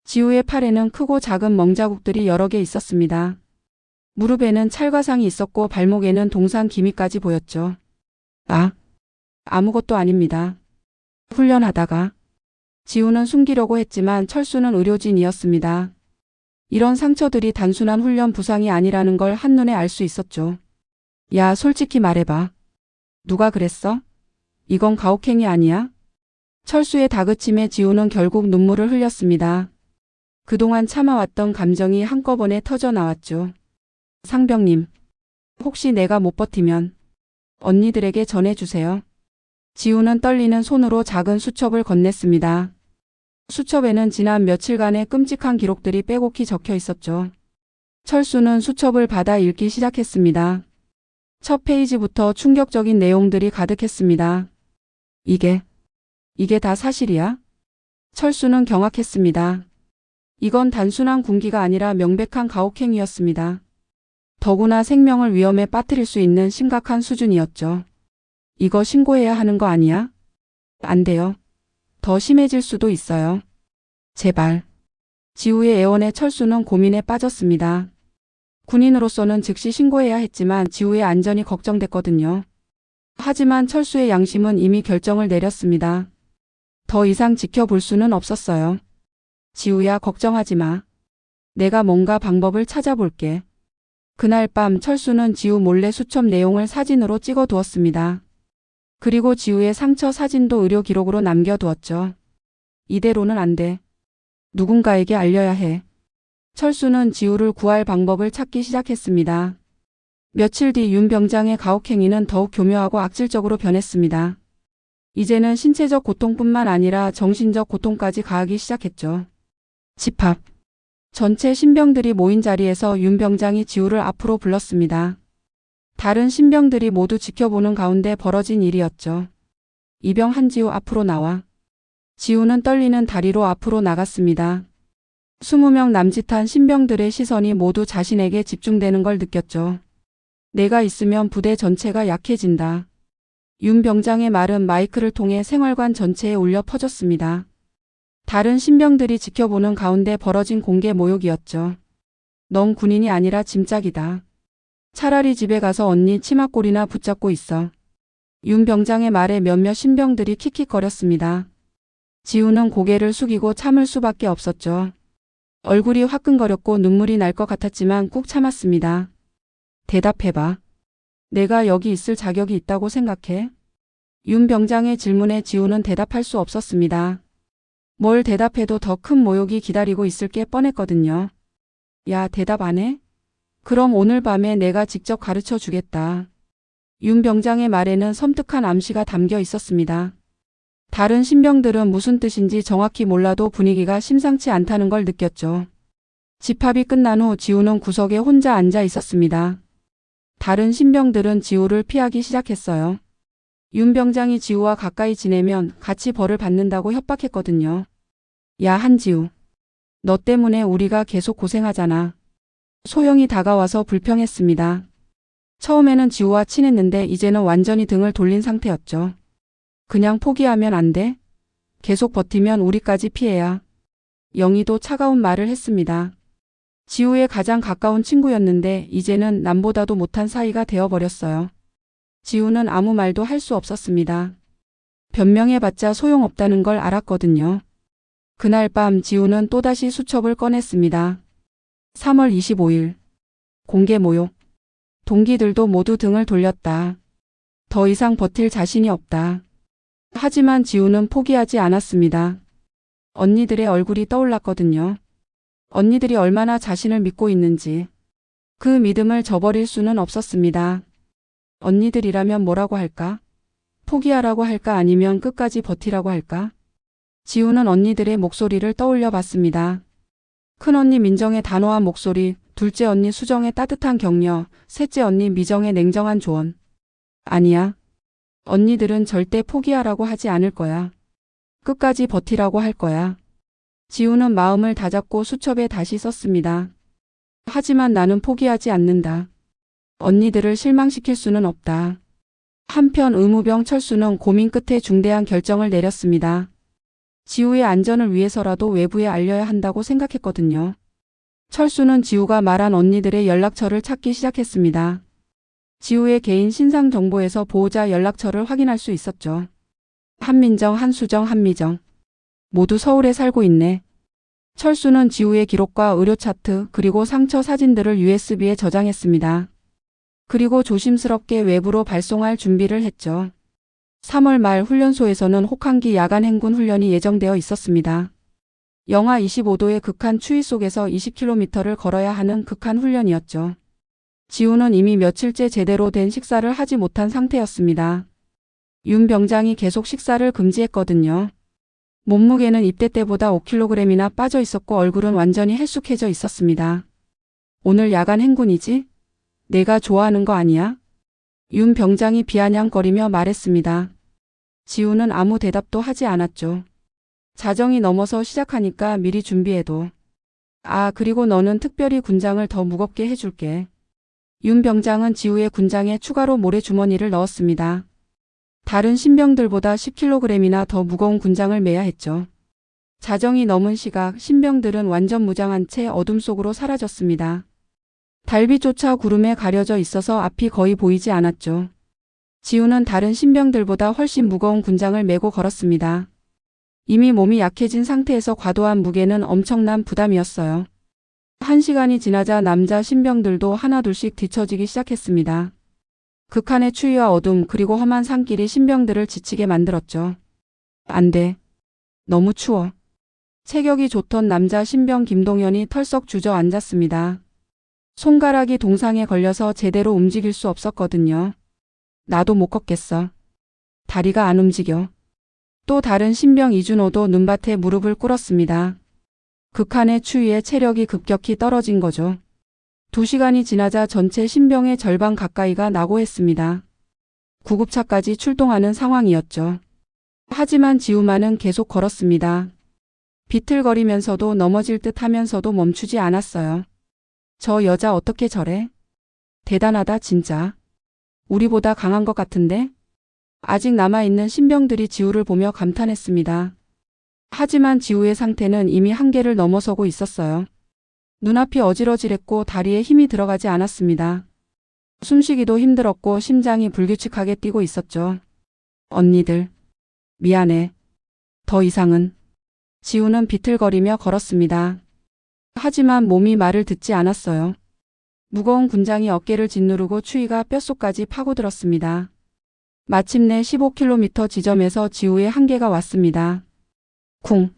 지우의 팔에는 크고 작은 멍자국들이 여러 개 있었습니다. 무릎에는 찰과상이 있었고 발목에는 동상 기미까지 보였죠. 아무것도 아닙니다. 훈련하다가. 지우는 숨기려고 했지만 철수는 의료진이었습니다. 이런 상처들이 단순한 훈련 부상이 아니라는 걸 한눈에 알 수 있었죠. 야, 솔직히 말해봐. 누가 그랬어? 이건 가혹행위 아니야? 철수의 다그침에 지우는 결국 눈물을 흘렸습니다. 그동안 참아왔던 감정이 한꺼번에 터져 나왔죠. 상병님, 혹시 내가 못 버티면 언니들에게 전해주세요. 지우는 떨리는 손으로 작은 수첩을 건넸습니다. 수첩에는 지난 며칠간의 끔찍한 기록들이 빼곡히 적혀 있었죠. 철수는 수첩을 받아 읽기 시작했습니다. 첫 페이지부터 충격적인 내용들이 가득했습니다. 이게 다 사실이야? 철수는 경악했습니다. 이건 단순한 군기가 아니라 명백한 가혹행위였습니다. 더구나 생명을 위험에 빠뜨릴 수 있는 심각한 수준이었죠. 이거 신고해야 하는 거 아니야? 안 돼요. 더 심해질 수도 있어요. 제발. 지우의 애원에 철수는 고민에 빠졌습니다. 군인으로서는 즉시 신고해야 했지만 지우의 안전이 걱정됐거든요. 하지만 철수의 양심은 이미 결정을 내렸습니다. 더 이상 지켜볼 수는 없었어요. 지우야, 걱정하지 마. 내가 뭔가 방법을 찾아볼게. 그날 밤 철수는 지우 몰래 수첩 내용을 사진으로 찍어 두었습니다. 그리고 지우의 상처 사진도 의료 기록으로 남겨두었죠. 이대로는 안 돼. 누군가에게 알려야 해. 철수는 지우를 구할 방법을 찾기 시작했습니다. 며칠 뒤 윤 병장의 가혹행위는 더욱 교묘하고 악질적으로 변했습니다. 이제는 신체적 고통뿐만 아니라 정신적 고통까지 가하기 시작했죠. 집합. 전체 신병들이 모인 자리에서 윤 병장이 지우를 앞으로 불렀습니다. 다른 신병들이 모두 지켜보는 가운데 벌어진 일이었죠. 이병 한지우 앞으로 나와. 지우는 떨리는 다리로 앞으로 나갔습니다. 20명 남짓한 신병들의 시선이 모두 자신에게 집중되는 걸 느꼈죠. 내가 있으면 부대 전체가 약해진다. 윤 병장의 말은 마이크를 통해 생활관 전체에 울려 퍼졌습니다. 다른 신병들이 지켜보는 가운데 벌어진 공개 모욕이었죠. 넌 군인이 아니라 짐짝이다. 차라리 집에 가서 언니 치마꼴이나 붙잡고 있어. 윤 병장의 말에 몇몇 신병들이 킥킥거렸습니다. 지우는 고개를 숙이고 참을 수밖에 없었죠. 얼굴이 화끈거렸고 눈물이 날 것 같았지만 꾹 참았습니다. 대답해봐. 내가 여기 있을 자격이 있다고 생각해? 윤 병장의 질문에 지우는 대답할 수 없었습니다. 뭘 대답해도 더 큰 모욕이 기다리고 있을 게 뻔했거든요. 야, 대답 안 해? 그럼 오늘 밤에 내가 직접 가르쳐 주겠다. 윤 병장의 말에는 섬뜩한 암시가 담겨 있었습니다. 다른 신병들은 무슨 뜻인지 정확히 몰라도 분위기가 심상치 않다는 걸 느꼈죠. 집합이 끝난 후 지우는 구석에 혼자 앉아 있었습니다. 다른 신병들은 지우를 피하기 시작했어요. 윤 병장이 지우와 가까이 지내면 같이 벌을 받는다고 협박했거든요. 야, 한지우. 너 때문에 우리가 계속 고생하잖아. 소영이 다가와서 불평했습니다. 처음에는 지우와 친했는데 이제는 완전히 등을 돌린 상태였죠. 그냥 포기하면 안 돼? 계속 버티면 우리까지 피해야. 영희도 차가운 말을 했습니다. 지우의 가장 가까운 친구였는데 이제는 남보다도 못한 사이가 되어버렸어요. 지우는 아무 말도 할 수 없었습니다. 변명해봤자 소용없다는 걸 알았거든요. 그날 밤 지우는 또다시 수첩을 꺼냈습니다. 3월 25일. 공개 모욕. 동기들도 모두 등을 돌렸다. 더 이상 버틸 자신이 없다. 하지만 지우는 포기하지 않았습니다. 언니들의 얼굴이 떠올랐거든요. 언니들이 얼마나 자신을 믿고 있는지. 그 믿음을 저버릴 수는 없었습니다. 언니들이라면 뭐라고 할까? 포기하라고 할까 아니면 끝까지 버티라고 할까? 지우는 언니들의 목소리를 떠올려 봤습니다. 큰언니 민정의 단호한 목소리, 둘째 언니 수정의 따뜻한 격려, 셋째 언니 미정의 냉정한 조언. 아니야. 언니들은 절대 포기하라고 하지 않을 거야. 끝까지 버티라고 할 거야. 지우는 마음을 다잡고 수첩에 다시 썼습니다. 하지만 나는 포기하지 않는다. 언니들을 실망시킬 수는 없다. 한편 의무병 철수는 고민 끝에 중대한 결정을 내렸습니다. 지우의 안전을 위해서라도 외부에 알려야 한다고 생각했거든요. 철수는 지우가 말한 언니들의 연락처를 찾기 시작했습니다. 지우의 개인 신상 정보에서 보호자 연락처를 확인할 수 있었죠. 한민정, 한수정, 한미정. 모두 서울에 살고 있네. 철수는 지우의 기록과 의료 차트 그리고 상처 사진들을 USB에 저장했습니다. 그리고 조심스럽게 외부로 발송할 준비를 했죠. 3월 말 훈련소에서는 혹한기 야간 행군 훈련이 예정되어 있었습니다. 영하 25도의 극한 추위 속에서 20km를 걸어야 하는 극한 훈련이었죠. 지우는 이미 며칠째 제대로 된 식사를 하지 못한 상태였습니다. 윤 병장이 계속 식사를 금지했거든요. 몸무게는 입대 때보다 5kg이나 빠져 있었고 얼굴은 완전히 헬쑥해져 있었습니다. 오늘 야간 행군이지? 내가 좋아하는 거 아니야? 윤 병장이 비아냥거리며 말했습니다. 지우는 아무 대답도 하지 않았죠. 자정이 넘어서 시작하니까 미리 준비해도. 아, 그리고 너는 특별히 군장을 더 무겁게 해줄게. 윤 병장은 지우의 군장에 추가로 모래주머니를 넣었습니다. 다른 신병들보다 10kg이나 더 무거운 군장을 매야 했죠. 자정이 넘은 시각 신병들은 완전 무장한 채 어둠 속으로 사라졌습니다. 달빛조차 구름에 가려져 있어서 앞이 거의 보이지 않았죠. 지우는 다른 신병들보다 훨씬 무거운 군장을 메고 걸었습니다. 이미 몸이 약해진 상태에서 과도한 무게는 엄청난 부담이었어요. 1시간이 지나자 남자 신병들도 하나둘씩 뒤처지기 시작했습니다. 극한의 추위와 어둠 그리고 험한 산길이 신병들을 지치게 만들었죠. 안 돼. 너무 추워. 체격이 좋던 남자 신병 김동현이 털썩 주저앉았습니다. 손가락이 동상에 걸려서 제대로 움직일 수 없었거든요. 나도 못 걷겠어. 다리가 안 움직여. 또 다른 신병 이준호도 눈밭에 무릎을 꿇었습니다. 극한의 추위에 체력이 급격히 떨어진 거죠. 2시간이 지나자 전체 신병의 절반 가까이가 낙오했습니다. 구급차까지 출동하는 상황이었죠. 하지만 지우만은 계속 걸었습니다. 비틀거리면서도 넘어질 듯 하면서도 멈추지 않았어요. 저 여자 어떻게 저래? 대단하다 진짜. 우리보다 강한 것 같은데? 아직 남아있는 신병들이 지우를 보며 감탄했습니다. 하지만 지우의 상태는 이미 한계를 넘어서고 있었어요. 눈앞이 어지러질했고 다리에 힘이 들어가지 않았습니다. 숨쉬기도 힘들었고 심장이 불규칙하게 뛰고 있었죠. 언니들, 미안해. 더 이상은. 지우는 비틀거리며 걸었습니다. 하지만 몸이 말을 듣지 않았어요. 무거운 군장이 어깨를 짓누르고 추위가 뼛속까지 파고들었습니다. 마침내 15km 지점에서 지우의 한계가 왔습니다. 쿵.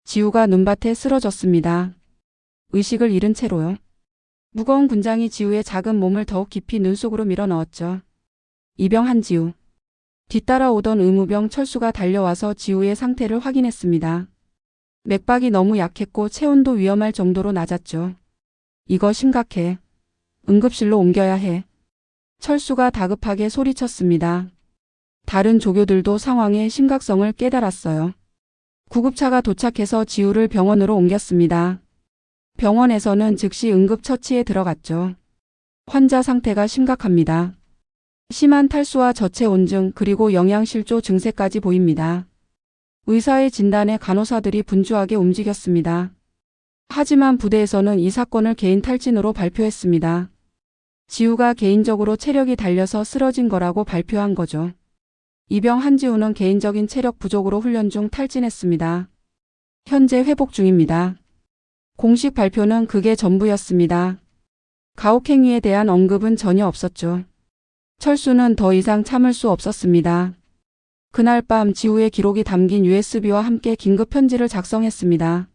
지우가 눈밭에 쓰러졌습니다. 의식을 잃은 채로요. 무거운 군장이 지우의 작은 몸을 더욱 깊이 눈 속으로 밀어 넣었죠. 이병 한지우. 뒤따라오던 의무병 철수가 달려와서 지우의 상태를 확인했습니다. 맥박이 너무 약했고 체온도 위험할 정도로 낮았죠. 이거 심각해. 응급실로 옮겨야 해. 철수가 다급하게 소리쳤습니다. 다른 조교들도 상황의 심각성을 깨달았어요. 구급차가 도착해서 지우를 병원으로 옮겼습니다. 병원에서는 즉시 응급처치에 들어갔죠. 환자 상태가 심각합니다. 심한 탈수와 저체온증 그리고 영양실조 증세까지 보입니다. 의사의 진단에 간호사들이 분주하게 움직였습니다. 하지만 부대에서는 이 사건을 개인 탈진으로 발표했습니다. 지우가 개인적으로 체력이 달려서 쓰러진 거라고 발표한 거죠. 이병 한지우는 개인적인 체력 부족으로 훈련 중 탈진했습니다. 현재 회복 중입니다. 공식 발표는 그게 전부였습니다. 가혹행위에 대한 언급은 전혀 없었죠. 철수는 더 이상 참을 수 없었습니다. 그날 밤 지우의 기록이 담긴 USB와 함께 긴급 편지를 작성했습니다.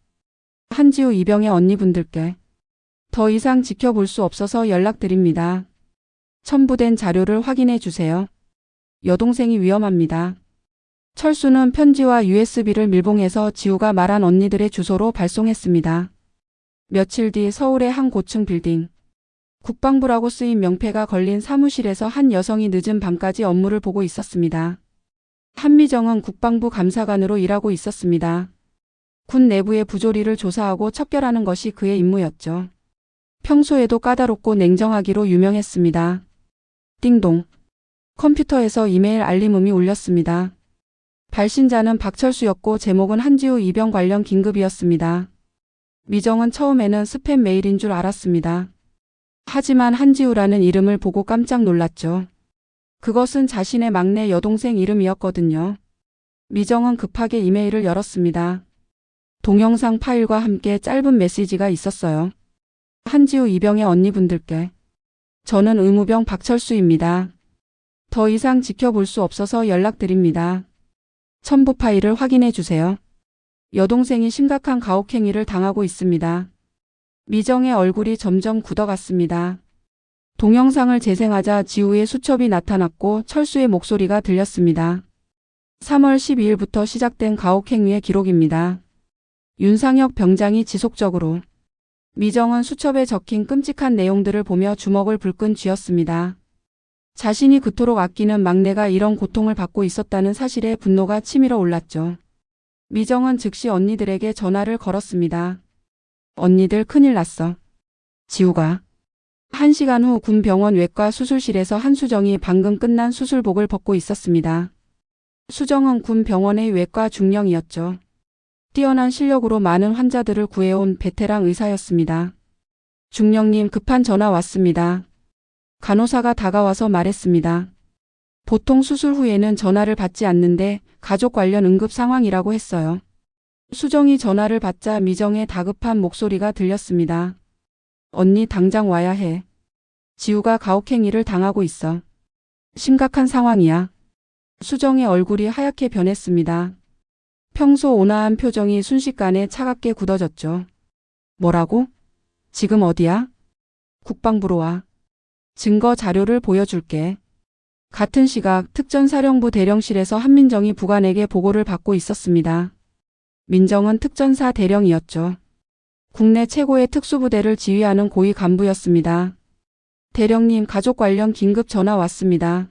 한지우 이병의 언니분들께 더 이상 지켜볼 수 없어서 연락드립니다. 첨부된 자료를 확인해 주세요. 여동생이 위험합니다. 철수는 편지와 USB를 밀봉해서 지우가 말한 언니들의 주소로 발송했습니다. 며칠 뒤 서울의 한 고층 빌딩. 국방부라고 쓰인 명패가 걸린 사무실에서 한 여성이 늦은 밤까지 업무를 보고 있었습니다. 한미정은 국방부 감사관으로 일하고 있었습니다. 군 내부의 부조리를 조사하고 척결하는 것이 그의 임무였죠. 평소에도 까다롭고 냉정하기로 유명했습니다. 띵동. 컴퓨터에서 이메일 알림음이 울렸습니다. 발신자는 박철수였고 제목은 한지우 이병 관련 긴급이었습니다. 미정은 처음에는 스팸 메일인 줄 알았습니다. 하지만 한지우라는 이름을 보고 깜짝 놀랐죠. 그것은 자신의 막내 여동생 이름이었거든요. 미정은 급하게 이메일을 열었습니다. 동영상 파일과 함께 짧은 메시지가 있었어요. 한지우 이병의 언니분들께 저는 의무병 박철수입니다. 더 이상 지켜볼 수 없어서 연락드립니다. 첨부 파일을 확인해 주세요. 여동생이 심각한 가혹행위를 당하고 있습니다. 미정의 얼굴이 점점 굳어갔습니다. 동영상을 재생하자 지우의 수첩이 나타났고 철수의 목소리가 들렸습니다. 3월 12일부터 시작된 가혹행위의 기록입니다. 윤상혁 병장이 지속적으로. 미정은 수첩에 적힌 끔찍한 내용들을 보며 주먹을 불끈 쥐었습니다. 자신이 그토록 아끼는 막내가 이런 고통을 받고 있었다는 사실에 분노가 치밀어 올랐죠. 미정은 즉시 언니들에게 전화를 걸었습니다. 언니들 큰일 났어. 지우가. 1시간 후 군 병원 외과 수술실에서 한수정이 방금 끝난 수술복을 벗고 있었습니다. 수정은 군 병원의 외과 중령이었죠. 뛰어난 실력으로 많은 환자들을 구해온 베테랑 의사였습니다. 중령님 급한 전화 왔습니다. 간호사가 다가와서 말했습니다. 보통 수술 후에는 전화를 받지 않는데 가족 관련 응급 상황이라고 했어요. 수정이 전화를 받자 미정의 다급한 목소리가 들렸습니다. 언니 당장 와야 해. 지우가 가혹행위를 당하고 있어. 심각한 상황이야. 수정의 얼굴이 하얗게 변했습니다. 평소 온화한 표정이 순식간에 차갑게 굳어졌죠. 뭐라고? 지금 어디야? 국방부로 와. 증거 자료를 보여줄게. 같은 시각 특전사령부 대령실에서 한민정이 부관에게 보고를 받고 있었습니다. 민정은 특전사 대령이었죠. 국내 최고의 특수부대를 지휘하는 고위 간부였습니다. 대령님 가족 관련 긴급 전화 왔습니다.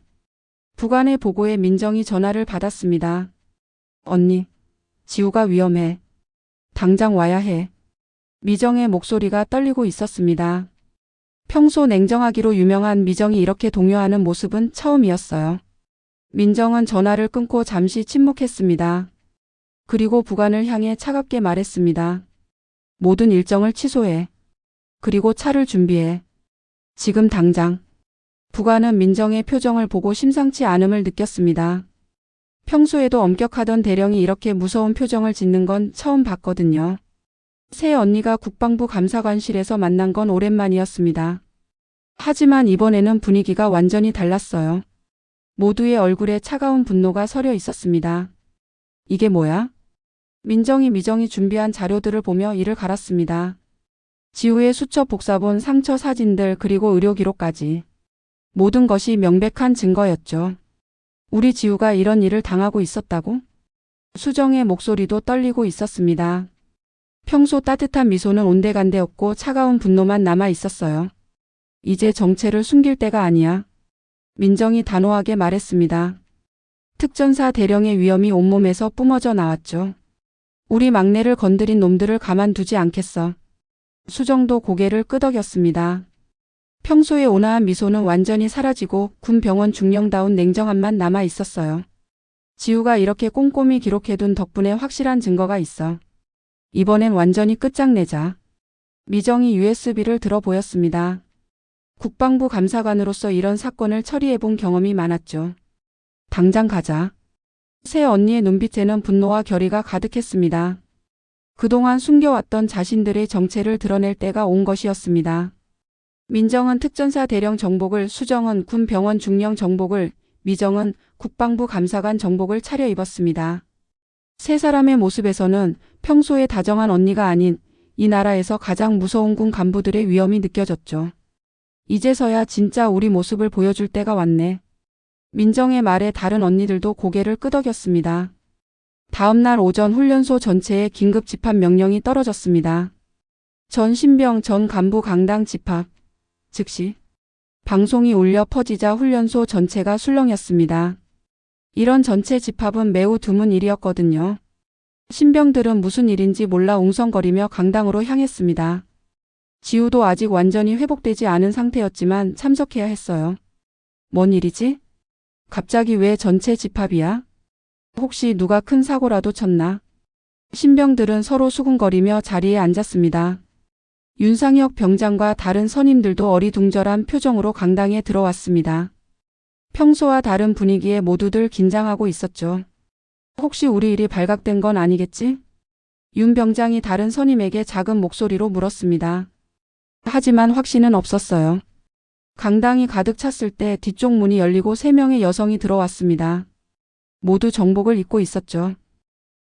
부관의 보고에 민정이 전화를 받았습니다. 언니, 지우가 위험해. 당장 와야 해. 미정의 목소리가 떨리고 있었습니다. 평소 냉정하기로 유명한 미정이 이렇게 동요하는 모습은 처음이었어요. 민정은 전화를 끊고 잠시 침묵했습니다. 그리고 부관을 향해 차갑게 말했습니다. 모든 일정을 취소해. 그리고 차를 준비해. 지금 당장. 부관은 민정의 표정을 보고 심상치 않음을 느꼈습니다. 평소에도 엄격하던 대령이 이렇게 무서운 표정을 짓는 건 처음 봤거든요. 새 언니가 국방부 감사관실에서 만난 건 오랜만이었습니다. 하지만 이번에는 분위기가 완전히 달랐어요. 모두의 얼굴에 차가운 분노가 서려 있었습니다. 이게 뭐야? 미정이 준비한 자료들을 보며 이를 갈았습니다. 지우의 수첩 복사본, 상처 사진들, 그리고 의료 기록까지. 모든 것이 명백한 증거였죠. 우리 지우가 이런 일을 당하고 있었다고? 수정의 목소리도 떨리고 있었습니다. 평소 따뜻한 미소는 온데간데 없고 차가운 분노만 남아 있었어요. 이제 정체를 숨길 때가 아니야. 민정이 단호하게 말했습니다. 특전사 대령의 위험이 온몸에서 뿜어져 나왔죠. 우리 막내를 건드린 놈들을 가만두지 않겠어. 수정도 고개를 끄덕였습니다. 평소의 온화한 미소는 완전히 사라지고 군 병원 중령다운 냉정함만 남아 있었어요. 지우가 이렇게 꼼꼼히 기록해둔 덕분에 확실한 증거가 있어. 이번엔 완전히 끝장내자. 미정이 USB를 들어 보였습니다. 국방부 감사관으로서 이런 사건을 처리해본 경험이 많았죠. 당장 가자. 새 언니의 눈빛에는 분노와 결의가 가득했습니다. 그동안 숨겨왔던 자신들의 정체를 드러낼 때가 온 것이었습니다. 민정은 특전사 대령 정복을, 수정은 군 병원 중령 정복을, 미정은 국방부 감사관 정복을 차려입었습니다. 세 사람의 모습에서는 평소에 다정한 언니가 아닌 이 나라에서 가장 무서운 군 간부들의 위험이 느껴졌죠. 이제서야 진짜 우리 모습을 보여줄 때가 왔네. 민정의 말에 다른 언니들도 고개를 끄덕였습니다. 다음 날 오전 훈련소 전체에 긴급 집합 명령이 떨어졌습니다. 전 신병 전 간부 강당 집합. 즉시 방송이 울려 퍼지자 훈련소 전체가 술렁였습니다. 이런 전체 집합은 매우 드문 일이었거든요. 신병들은 무슨 일인지 몰라 웅성거리며 강당으로 향했습니다. 지우도 아직 완전히 회복되지 않은 상태였지만 참석해야 했어요. 뭔 일이지? 갑자기 왜 전체 집합이야? 혹시 누가 큰 사고라도 쳤나? 신병들은 서로 수군거리며 자리에 앉았습니다. 윤상혁 병장과 다른 선임들도 어리둥절한 표정으로 강당에 들어왔습니다. 평소와 다른 분위기에 모두들 긴장하고 있었죠. 혹시 우리 일이 발각된 건 아니겠지? 윤 병장이 다른 선임에게 작은 목소리로 물었습니다. 하지만 확신은 없었어요. 강당이 가득 찼을 때 뒤쪽 문이 열리고 3명의 여성이 들어왔습니다. 모두 정복을 입고 있었죠.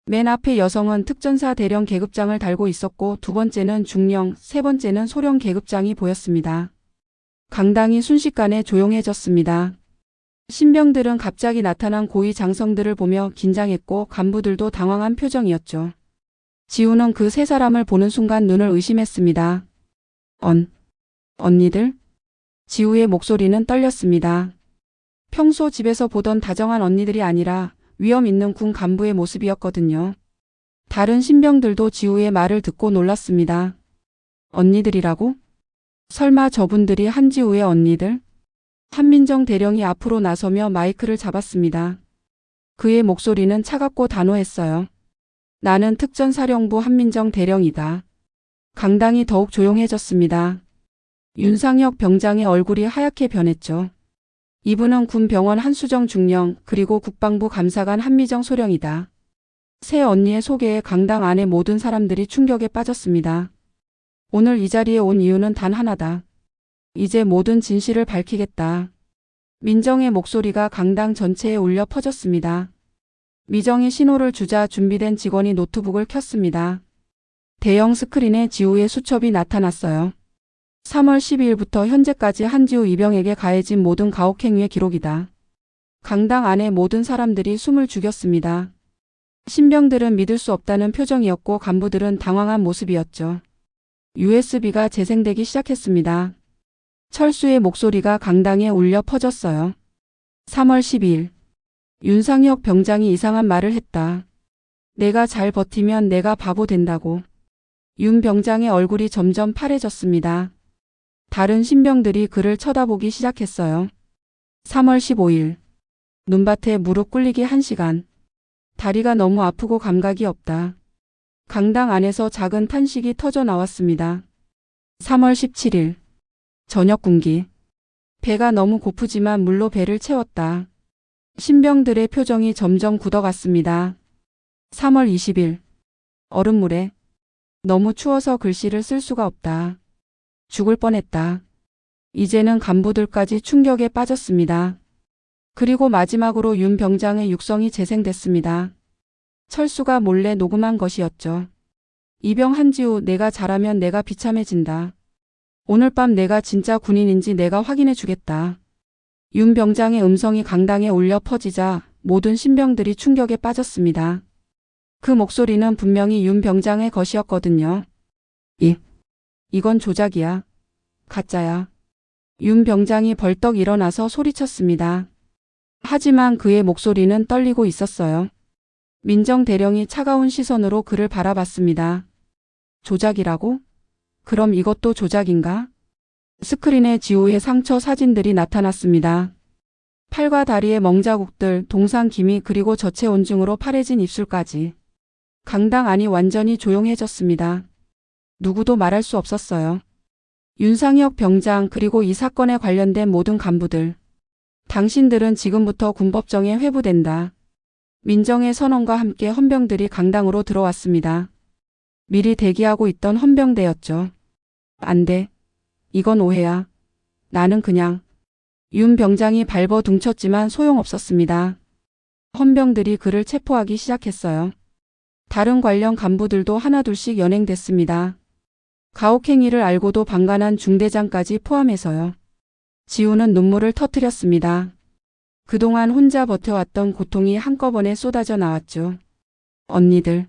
맨 앞에 여성은 특전사 대령 계급장을 달고 있었고 두 번째는 중령, 세 번째는 소령 계급장이 보였습니다. 강당이 순식간에 조용해졌습니다. 신병들은 갑자기 나타난 고위 장성들을 보며 긴장했고 간부들도 당황한 표정이었죠. 지우는 그 세 사람을 보는 순간 눈을 의심했습니다. 언니들? 지우의 목소리는 떨렸습니다. 평소 집에서 보던 다정한 언니들이 아니라 위험 있는 군 간부의 모습이었거든요. 다른 신병들도 지우의 말을 듣고 놀랐습니다. 언니들이라고? 설마 저분들이 한지우의 언니들? 한민정 대령이 앞으로 나서며 마이크를 잡았습니다. 그의 목소리는 차갑고 단호했어요. 나는 특전사령부 한민정 대령이다. 강당이 더욱 조용해졌습니다. 윤상혁 병장의 얼굴이 하얗게 변했죠. 이분은 군병원 한수정 중령 그리고 국방부 감사관 한미정 소령이다. 새 언니의 소개에 강당 안의 모든 사람들이 충격에 빠졌습니다. 오늘 이 자리에 온 이유는 단 하나다. 이제 모든 진실을 밝히겠다. 민정의 목소리가 강당 전체에 울려 퍼졌습니다. 미정이 신호를 주자 준비된 직원이 노트북을 켰습니다. 대형 스크린에 지우의 수첩이 나타났어요. 3월 12일부터 현재까지 한지우 이병에게 가해진 모든 가혹행위의 기록이다. 강당 안의 모든 사람들이 숨을 죽였습니다. 신병들은 믿을 수 없다는 표정이었고 간부들은 당황한 모습이었죠. USB가 재생되기 시작했습니다. 철수의 목소리가 강당에 울려 퍼졌어요. 3월 12일. 윤상혁 병장이 이상한 말을 했다. 내가 잘 버티면 내가 바보 된다고. 윤 병장의 얼굴이 점점 파래졌습니다. 다른 신병들이 그를 쳐다보기 시작했어요. 3월 15일. 눈밭에 무릎 꿇리기 1시간. 다리가 너무 아프고 감각이 없다. 강당 안에서 작은 탄식이 터져 나왔습니다. 3월 17일. 저녁 군기. 배가 너무 고프지만 물로 배를 채웠다. 신병들의 표정이 점점 굳어갔습니다. 3월 20일. 얼음물에. 너무 추워서 글씨를 쓸 수가 없다. 죽을 뻔했다. 이제는 간부들까지 충격에 빠졌습니다. 그리고 마지막으로 윤 병장의 육성이 재생됐습니다. 철수가 몰래 녹음한 것이었죠. 이병 한지우, 내가 잘하면 내가 비참해진다. 오늘 밤 내가 진짜 군인인지 내가 확인해 주겠다. 윤 병장의 음성이 강당에 울려 퍼지자 모든 신병들이 충격에 빠졌습니다. 그 목소리는 분명히 윤 병장의 것이었거든요. 이건 조작이야. 가짜야. 윤 병장이 벌떡 일어나서 소리쳤습니다. 하지만 그의 목소리는 떨리고 있었어요. 민정 대령이 차가운 시선으로 그를 바라봤습니다. 조작이라고? 그럼 이것도 조작인가? 스크린에 지우의 상처 사진들이 나타났습니다. 팔과 다리의 멍자국들, 동상 기미 그리고 저체 온증으로 파래진 입술까지. 강당 안이 완전히 조용해졌습니다. 누구도 말할 수 없었어요. 윤상혁 병장 그리고 이 사건에 관련된 모든 간부들. 당신들은 지금부터 군법정에 회부된다. 민정의 선언과 함께 헌병들이 강당으로 들어왔습니다. 미리 대기하고 있던 헌병대였죠. 안 돼. 이건 오해야. 나는 그냥 윤 병장이 발버둥쳤지만 소용없었습니다. 헌병들이 그를 체포하기 시작했어요. 다른 관련 간부들도 하나둘씩 연행됐습니다. 가혹행위를 알고도 방관한 중대장까지 포함해서요. 지우는 눈물을 터뜨렸습니다. 그동안 혼자 버텨왔던 고통이 한꺼번에 쏟아져 나왔죠. 언니들.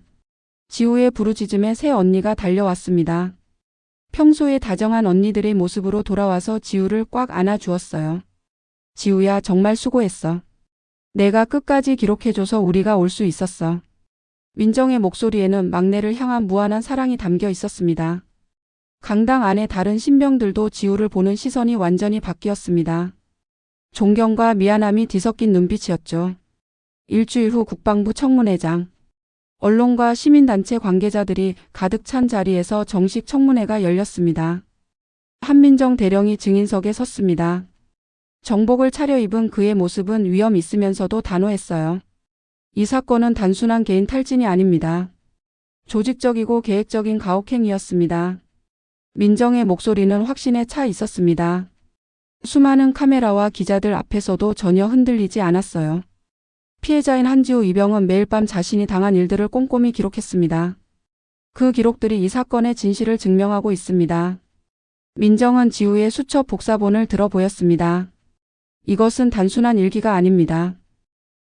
지우의 부르짖음에 새 언니가 달려왔습니다. 평소에 다정한 언니들의 모습으로 돌아와서 지우를 꽉 안아주었어요. 지우야, 정말 수고했어. 내가 끝까지 기록해줘서 우리가 올 수 있었어. 민정의 목소리에는 막내를 향한 무한한 사랑이 담겨 있었습니다. 강당 안의 다른 신병들도 지우를 보는 시선이 완전히 바뀌었습니다. 존경과 미안함이 뒤섞인 눈빛이었죠. 일주일 후 국방부 청문회장. 언론과 시민단체 관계자들이 가득 찬 자리에서 정식 청문회가 열렸습니다. 한민정 대령이 증인석에 섰습니다. 정복을 차려입은 그의 모습은 위험 있으면서도 단호했어요. 이 사건은 단순한 개인 탈진이 아닙니다. 조직적이고 계획적인 가혹행위였습니다. 민정의 목소리는 확신에 차 있었습니다. 수많은 카메라와 기자들 앞에서도 전혀 흔들리지 않았어요. 피해자인 한지우 이병은 매일 밤 자신이 당한 일들을 꼼꼼히 기록했습니다. 그 기록들이 이 사건의 진실을 증명하고 있습니다. 민정은 지우의 수첩 복사본을 들어 보였습니다. 이것은 단순한 일기가 아닙니다.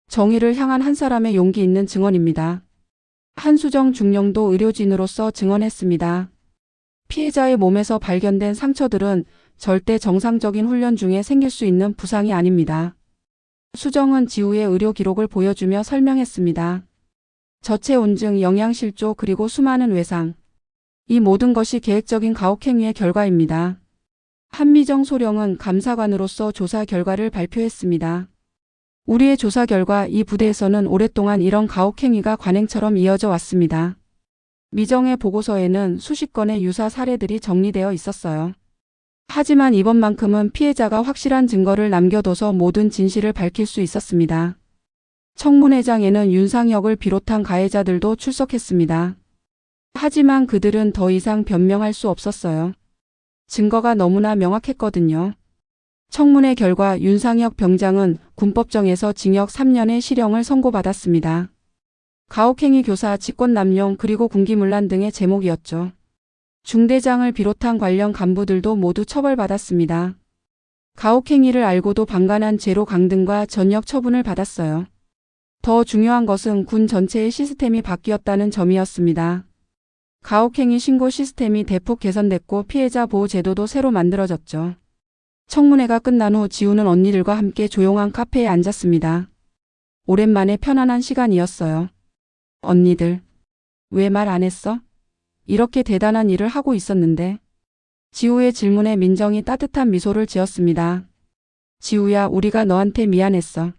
정의를 향한 한 사람의 용기 있는 증언입니다. 한수정 중령도 의료진으로서 증언했습니다. 피해자의 몸에서 발견된 상처들은 절대 정상적인 훈련 중에 생길 수 있는 부상이 아닙니다. 수정은 지우의 의료 기록을 보여주며 설명했습니다. 저체 온증, 영양실조 그리고 수많은 외상. 이 모든 것이 계획적인 가혹행위의 결과입니다. 한미정 소령은 감사관으로서 조사 결과를 발표했습니다. 우리의 조사 결과 이 부대에서는 오랫동안 이런 가혹행위가 관행처럼 이어져 왔습니다. 미정의 보고서에는 수십 건의 유사 사례들이 정리되어 있었어요. 하지만 이번만큼은 피해자가 확실한 증거를 남겨둬서 모든 진실을 밝힐 수 있었습니다. 청문회장에는 윤상혁을 비롯한 가해자들도 출석했습니다. 하지만 그들은 더 이상 변명할 수 없었어요. 증거가 너무나 명확했거든요. 청문회 결과 윤상혁 병장은 군법정에서 징역 3년의 실형을 선고받았습니다. 가혹행위 교사, 직권남용 그리고 군기문란 등의 제목이었죠. 중대장을 비롯한 관련 간부들도 모두 처벌받았습니다. 가혹행위를 알고도 방관한 죄로 강등과 전역 처분을 받았어요. 더 중요한 것은 군 전체의 시스템이 바뀌었다는 점이었습니다. 가혹행위 신고 시스템이 대폭 개선됐고 피해자 보호 제도도 새로 만들어졌죠. 청문회가 끝난 후 지우는 언니들과 함께 조용한 카페에 앉았습니다. 오랜만에 편안한 시간이었어요. 언니들, 왜 말 안 했어? 이렇게 대단한 일을 하고 있었는데. 지우의 질문에 민정이 따뜻한 미소를 지었습니다. 지우야, 우리가 너한테 미안했어.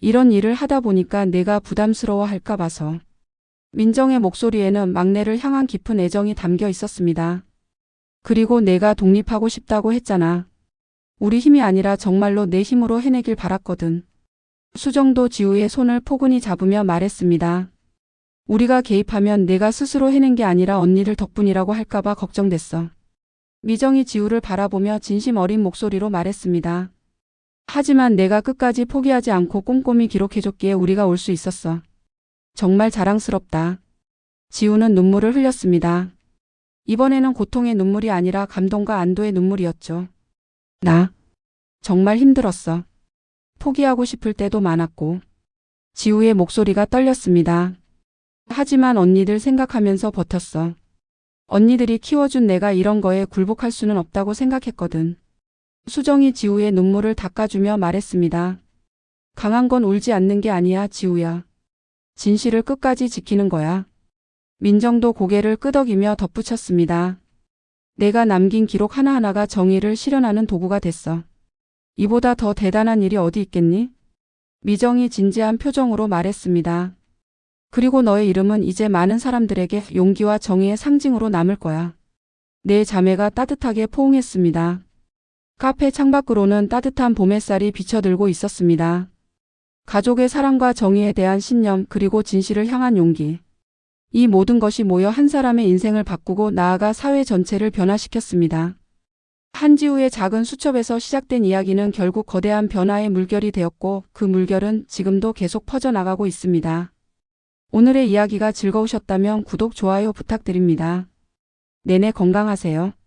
이런 일을 하다 보니까 내가 부담스러워 할까 봐서. 민정의 목소리에는 막내를 향한 깊은 애정이 담겨 있었습니다. 그리고 내가 독립하고 싶다고 했잖아. 우리 힘이 아니라 정말로 내 힘으로 해내길 바랐거든. 수정도 지우의 손을 포근히 잡으며 말했습니다. 우리가 개입하면 내가 스스로 해낸 게 아니라 언니들 덕분이라고 할까봐 걱정됐어. 미정이 지우를 바라보며 진심 어린 목소리로 말했습니다. 하지만 내가 끝까지 포기하지 않고 꼼꼼히 기록해줬기에 우리가 올 수 있었어. 정말 자랑스럽다. 지우는 눈물을 흘렸습니다. 이번에는 고통의 눈물이 아니라 감동과 안도의 눈물이었죠. 나 정말 힘들었어. 포기하고 싶을 때도 많았고. 지우의 목소리가 떨렸습니다. 하지만 언니들 생각하면서 버텼어. 언니들이 키워준 내가 이런 거에 굴복할 수는 없다고 생각했거든. 수정이 지우의 눈물을 닦아주며 말했습니다. 강한 건 울지 않는 게 아니야, 지우야. 진실을 끝까지 지키는 거야. 민정도 고개를 끄덕이며 덧붙였습니다. 내가 남긴 기록 하나하나가 정의를 실현하는 도구가 됐어. 이보다 더 대단한 일이 어디 있겠니? 미정이 진지한 표정으로 말했습니다. 그리고 너의 이름은 이제 많은 사람들에게 용기와 정의의 상징으로 남을 거야. 내 자매가 따뜻하게 포옹했습니다. 카페 창밖으로는 따뜻한 봄 햇살이 비쳐들고 있었습니다. 가족의 사랑과 정의에 대한 신념 그리고 진실을 향한 용기. 이 모든 것이 모여 한 사람의 인생을 바꾸고 나아가 사회 전체를 변화시켰습니다. 한지우의 작은 수첩에서 시작된 이야기는 결국 거대한 변화의 물결이 되었고 그 물결은 지금도 계속 퍼져나가고 있습니다. 오늘의 이야기가 즐거우셨다면 구독, 좋아요 부탁드립니다. 내내 건강하세요.